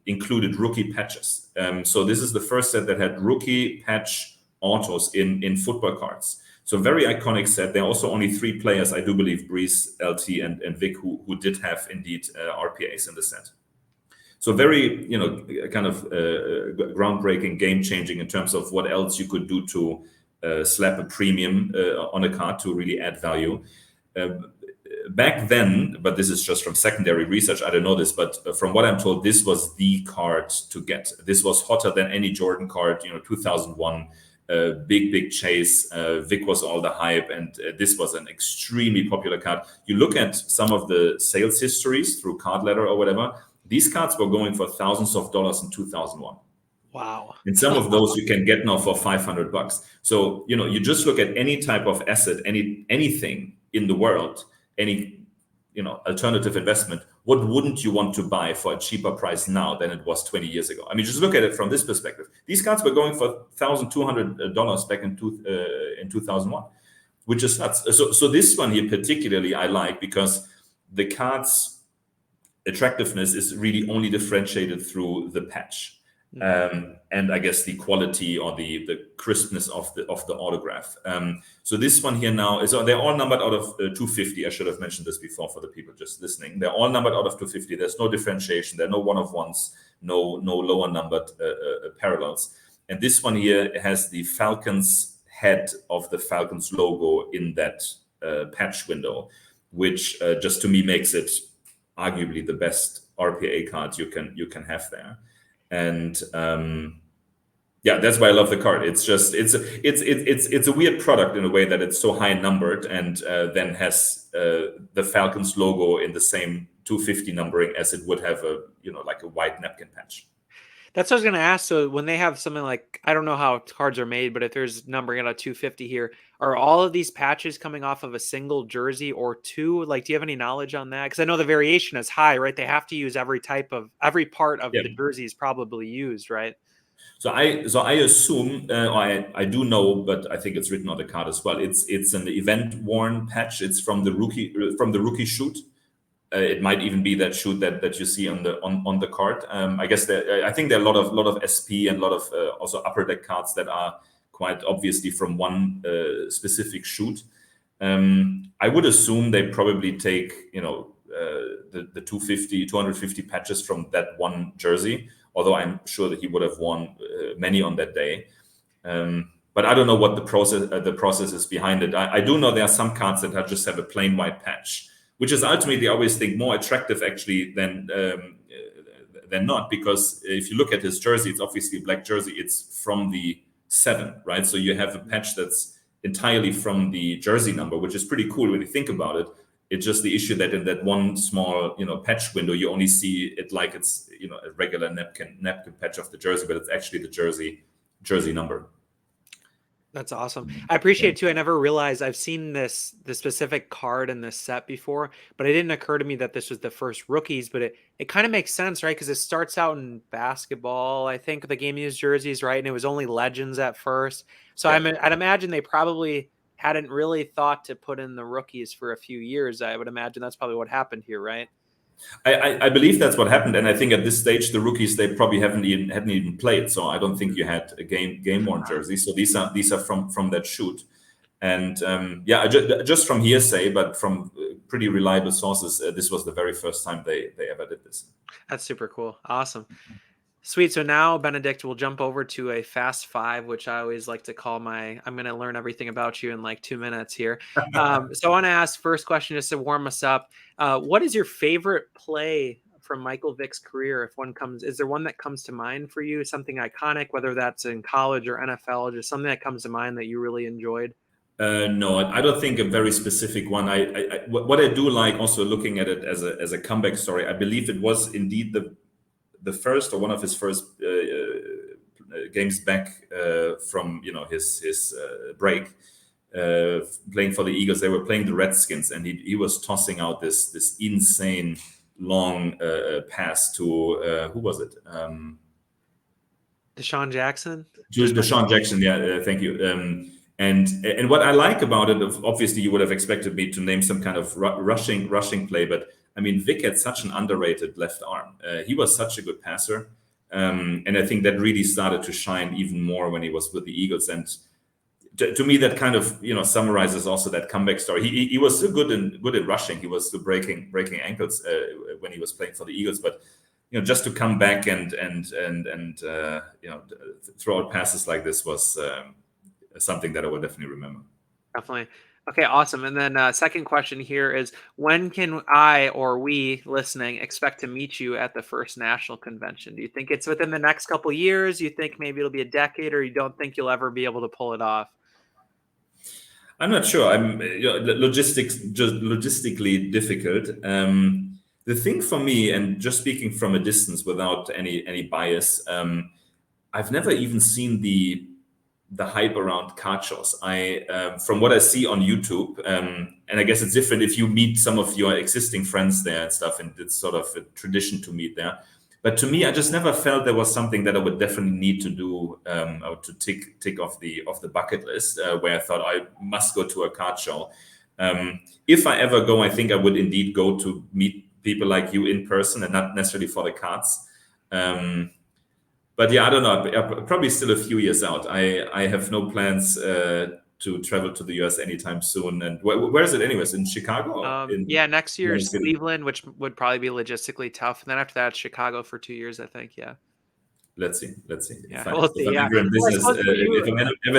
included rookie patches. So this is the first set that had rookie patch autos in football cards. So very iconic set. There are also only 3 players, I do believe, Breeze, LT, and Vic, who did have indeed RPAs in the set. So very, kind of groundbreaking, game changing in terms of what else you could do to slap a premium on a card to really add value. Back then, but this is just from secondary research, I don't know this, but from what I'm told, this was the card to get. This was hotter than any Jordan card, 2001, big chase. Vic was all the hype, and this was an extremely popular card. You look at some of the sales histories through Card Ladder or whatever, these cards were going for thousands of dollars in 2001. Wow. And some of those you can get now for $500. So, you just look at any type of asset, anything in the world, any, alternative investment, what wouldn't you want to buy for a cheaper price now than it was 20 years ago? I mean, just look at it from this perspective. These cards were going for $1,200 back in 2001, which is nuts. So this one here particularly I like because the card's attractiveness is really only differentiated through the patch. And I guess the quality or the crispness of the autograph. So this one here now is they're all numbered out of 250. I should have mentioned this before for the people just listening. They're all numbered out of 250. There's no differentiation. There are no one of ones, no lower numbered parallels. And this one here has the Falcons head of the Falcons logo in that patch window, which just to me makes it arguably the best RPA card you can have there. And yeah, that's why I love the card. It's just it's a weird product in a way that it's so high numbered and then has the Falcons logo in the same 250 numbering as it would have a like a white napkin patch. That's what I was going to ask. So when they have something like, I don't know how cards are made, but if there's numbering at a 250 here, are all of these patches coming off of a single jersey or two? Like, do you have any knowledge on that? Because I know the variation is high, right? They have to use every part of the jersey is probably used, right? So I assume, or I do know, but I think it's written on the card as well. It's an event worn patch. It's from the rookie shoot. It might even be that shoot that you see on the card. I guess I think there are a lot of SP and a lot of also upper deck cards that are quite obviously from one specific shoot. I would assume they probably take, the 250 patches from that one jersey, although I'm sure that he would have won many on that day. But I don't know what the process is behind it. I do know there are some cards that just have a plain white patch, which is ultimately, I always think, more attractive actually than not, because if you look at his jersey, it's obviously a black jersey. It's from the 7, right? So you have a patch that's entirely from the jersey number, which is pretty cool when you think about it. It's just the issue that in that one small, patch window, you only see it like it's, a regular napkin patch of the jersey, but it's actually the jersey number. That's awesome. I appreciate it too. I never realized I've seen the specific card in this set before, but it didn't occur to me that this was the first rookies. But it kind of makes sense, right? Because it starts out in basketball. I think the game used jerseys, right? And it was only legends at first. So I'd imagine they probably hadn't really thought to put in the rookies for a few years. I would imagine that's probably what happened here, right? I believe that's what happened, and I think at this stage the rookies, they probably hadn't even played, so I don't think you had a game worn jersey. So these are from that shoot, and just from hearsay, but from pretty reliable sources, this was the very first time they ever did this. That's super cool. Awesome. Sweet. So now, Benedikt, we'll jump over to a fast 5, which I always like to call I'm going to learn everything about you in like 2 minutes here. So I want to ask first question just to warm us up. What is your favorite play from Michael Vick's career? Is there one that comes to mind for you? Something iconic, whether that's in college or NFL, just something that comes to mind that you really enjoyed? No, I don't think a very specific one. What I do like, also looking at it as a comeback story, I believe it was indeed the first, or one of his first games back from his break, playing for the Eagles. They were playing the Redskins, and he was tossing out this insane long pass to who was it? Deshaun Jackson. Deshaun Jackson. Yeah, thank you. And what I like about it, obviously, you would have expected me to name some kind of rushing play, but I mean, Vick had such an underrated left arm. He was such a good passer. And I think that really started to shine even more when he was with the Eagles. And to me, that kind of summarizes also that comeback story. He was so good in rushing. He was still breaking ankles when he was playing for the Eagles. But just to come back and throw out passes like this was something that I will definitely remember. Definitely. Okay, awesome. And then second question here is, when can I or we listening expect to meet you at the first national convention? Do you think it's within the next couple of years? You think maybe it'll be a decade, or you don't think you'll ever be able to pull it off? I'm not sure. I'm logistically difficult. The thing for me, and just speaking from a distance without any bias, I've never even seen the hype around card shows. From what I see on YouTube, and I guess it's different if you meet some of your existing friends there and stuff, and it's sort of a tradition to meet there. But to me, I just never felt there was something that I would definitely need to do, or to tick off the bucket list, where I thought I must go to a card show. If I ever go, I think I would indeed go to meet people like you in person, and not necessarily for the cards. But yeah, I don't know. Probably still a few years out. I have no plans to travel to the US anytime soon. And where is it anyways? In Chicago? Next year is Cleveland, which would probably be logistically tough. And then after that, Chicago for 2 years, I think. Yeah. Let's see. Yeah, if I'm ever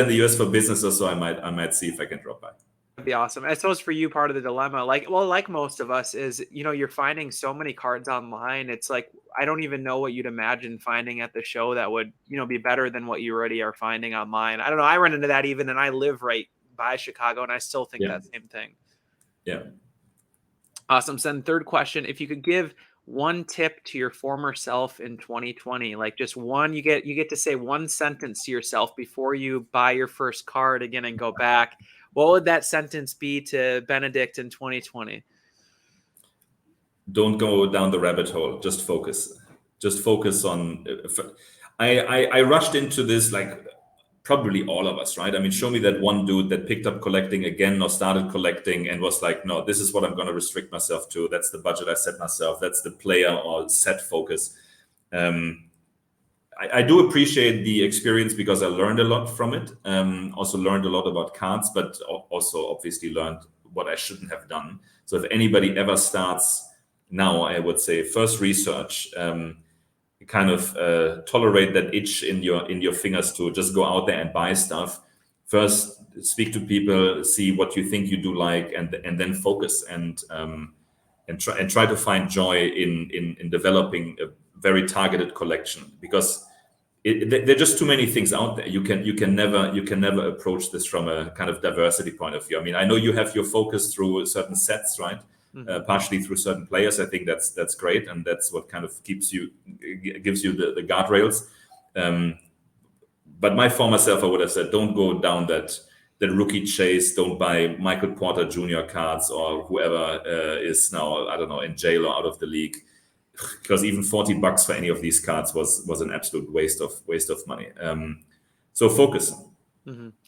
in the US for business or so, I might see if I can drop by. That'd be awesome. I suppose for you, part of the dilemma, like most of us, is you're finding so many cards online. It's like, I don't even know what you'd imagine finding at the show that would be better than what you already are finding online. I don't know. I run into that even, and I live right by Chicago, and I still think that same thing. Yeah. Awesome. So then third question, if you could give one tip to your former self in 2020, like just one, you get to say one sentence to yourself before you buy your first card again and go back. What would that sentence be to Benedikt in 2020? Don't go down the rabbit hole. Just focus. Just focus on. I rushed into this, like probably all of us, right? I mean, show me that one dude that picked up collecting again or started collecting and was like, no, this is what I'm going to restrict myself to. That's the budget I set myself. That's the player or set focus. I do appreciate the experience because I learned a lot from it. Also learned a lot about cards, but also obviously learned what I shouldn't have done. So if anybody ever starts now, I would say first research, kind of tolerate that itch in your fingers to just go out there and buy stuff. First, speak to people, see what you think you do like, and then focus and try to find joy in developing a very targeted collection, because there are just too many things out there. You can never approach this from a kind of diversity point of view. I mean, I know you have your focus through certain sets, right? Partially through certain players. I think that's great, and that's what kind of gives you the guardrails. But my former self, I would have said, don't go down that rookie chase. Don't buy Michael Porter Jr. cards or whoever is now, I don't know, in jail or out of the league, because even $40 for any of these cards was an absolute waste of money. So focus.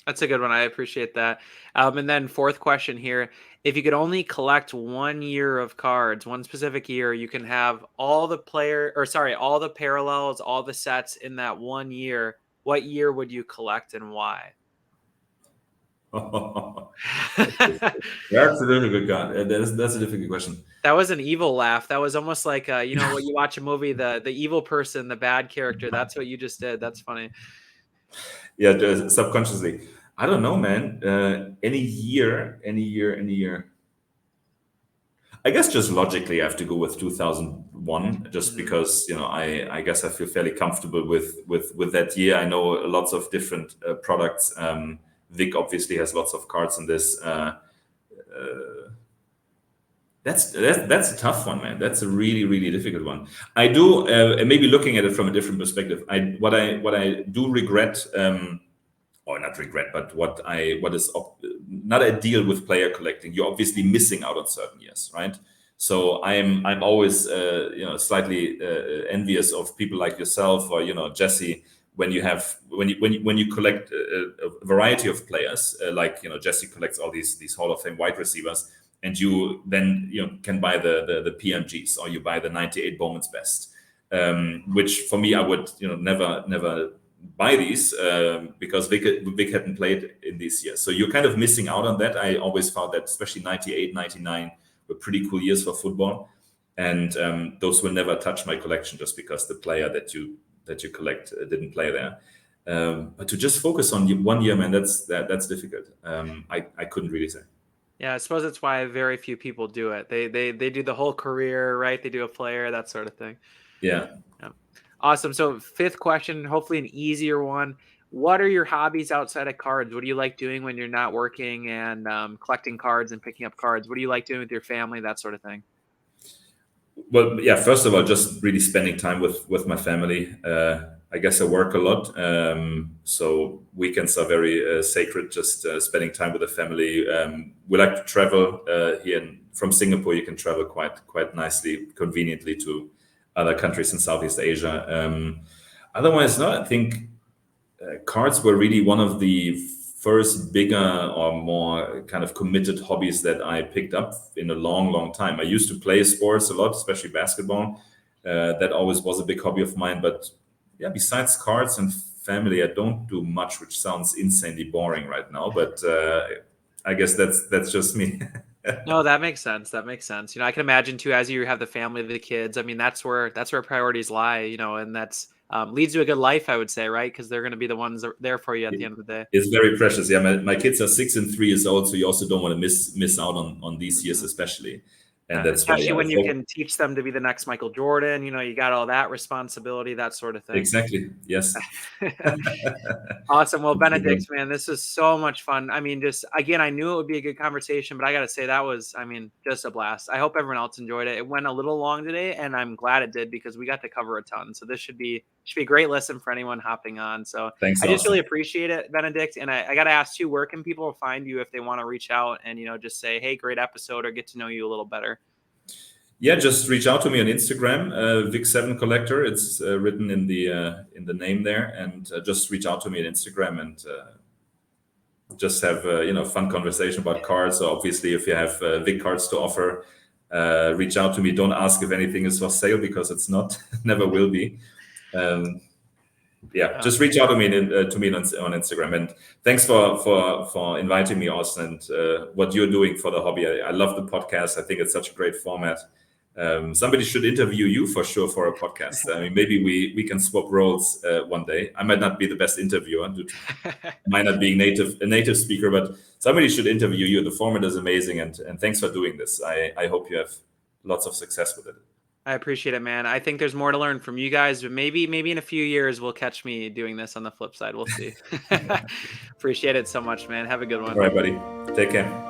That's a good one. I appreciate that. And then fourth question here: if you could only collect 1 year of cards, one specific year, you can have all the parallels, all the sets in that 1 year. What year would you collect and why? That's a difficult card. That's a difficult question. That was an evil laugh. That was almost like when you watch a movie, the evil person, the bad character. That's what you just did. That's funny. Yeah, subconsciously. I don't know, man. Any year. I guess just logically, I have to go with 2001, just because I guess I feel fairly comfortable with that year. I know lots of different products. VICK obviously has lots of cards in this. That's a tough one, man. That's a really difficult one. I do maybe looking at it from a different perspective. What I do regret, or not regret, but what is not ideal with player collecting. You're obviously missing out on certain years, right? So I'm always slightly envious of people like yourself or Jesse, when you collect a variety of players, like Jesse collects all these Hall of Fame wide receivers, and you then can buy the PMGs, or you buy the 98 Bowman's Best, which for me I would never buy these because Vic hadn't played in these years. So you're kind of missing out on that. I always found that especially 98, 99 were pretty cool years for football, and those will never touch my collection just because the player that you collect didn't play there. But to just focus on 1 year, man, that's difficult. I couldn't really say. Yeah, I suppose that's why very few people do it. They do the whole career, right? They do a player, that sort of thing. Yeah. Awesome. So fifth question, hopefully an easier one. What are your hobbies outside of cards? What do you like doing when you're not working and collecting cards and picking up cards? What do you like doing with your family, that sort of thing? Well, yeah, first of all, just really spending time with my family. I guess I work a lot, so weekends are very sacred. Just spending time with the family. We like to travel here from Singapore. You can travel quite nicely, conveniently to other countries in Southeast Asia. Otherwise, no, I think cards were really one of the first bigger or more kind of committed hobbies that I picked up in a long time. I used to play sports a lot, especially basketball. That always was a big hobby of mine. But yeah, besides cards and family, I don't do much, which sounds insanely boring right now. But I guess that's just me. No, that makes sense. That makes sense. I can imagine too, as you have the family, the kids. I mean, that's where priorities lie. And that's leads to a good life, I would say, right? Because they're going to be the ones there for you at the end of the day. It's very precious. Yeah, my kids are 6 and 3 years old, so you also don't want to miss out on these years, especially. And that's especially when you can teach them to be the next Michael Jordan. You got all that responsibility, that sort of thing. Exactly. Yes. Awesome. Well, Benedikt, man, this is so much fun. I mean, just again, I knew it would be a good conversation, but I got to say that was, just a blast. I hope everyone else enjoyed it. It went a little long today, and I'm glad it did because we got to cover a ton. So this should be a great listen for anyone hopping on. So thanks. I just really appreciate it, Benedikt. And I got to ask you, where can people find you if they want to reach out and just say, hey, great episode, or get to know you a little better? Yeah, just reach out to me on Instagram, VICK7Collector. It's written in the name there, and just reach out to me on Instagram and just have fun conversation about cards. So obviously, if you have VICK cards to offer, reach out to me. Don't ask if anything is for sale because it's not, never will be. Yeah, just reach out to me on Instagram. And thanks for inviting me, Austin, and what you're doing for the hobby. I love the podcast. I think it's such a great format. Somebody should interview you for sure for a podcast. I mean, maybe we can swap roles one day. I might not be the best interviewer due to might not being a native speaker, but somebody should interview you. The format is amazing, and thanks for doing this. I hope you have lots of success with it. I appreciate it, man. I think there's more to learn from you guys, but maybe in a few years will catch me doing this on the flip side. We'll see. Appreciate it so much, man. Have a good one. All right, buddy. Take care.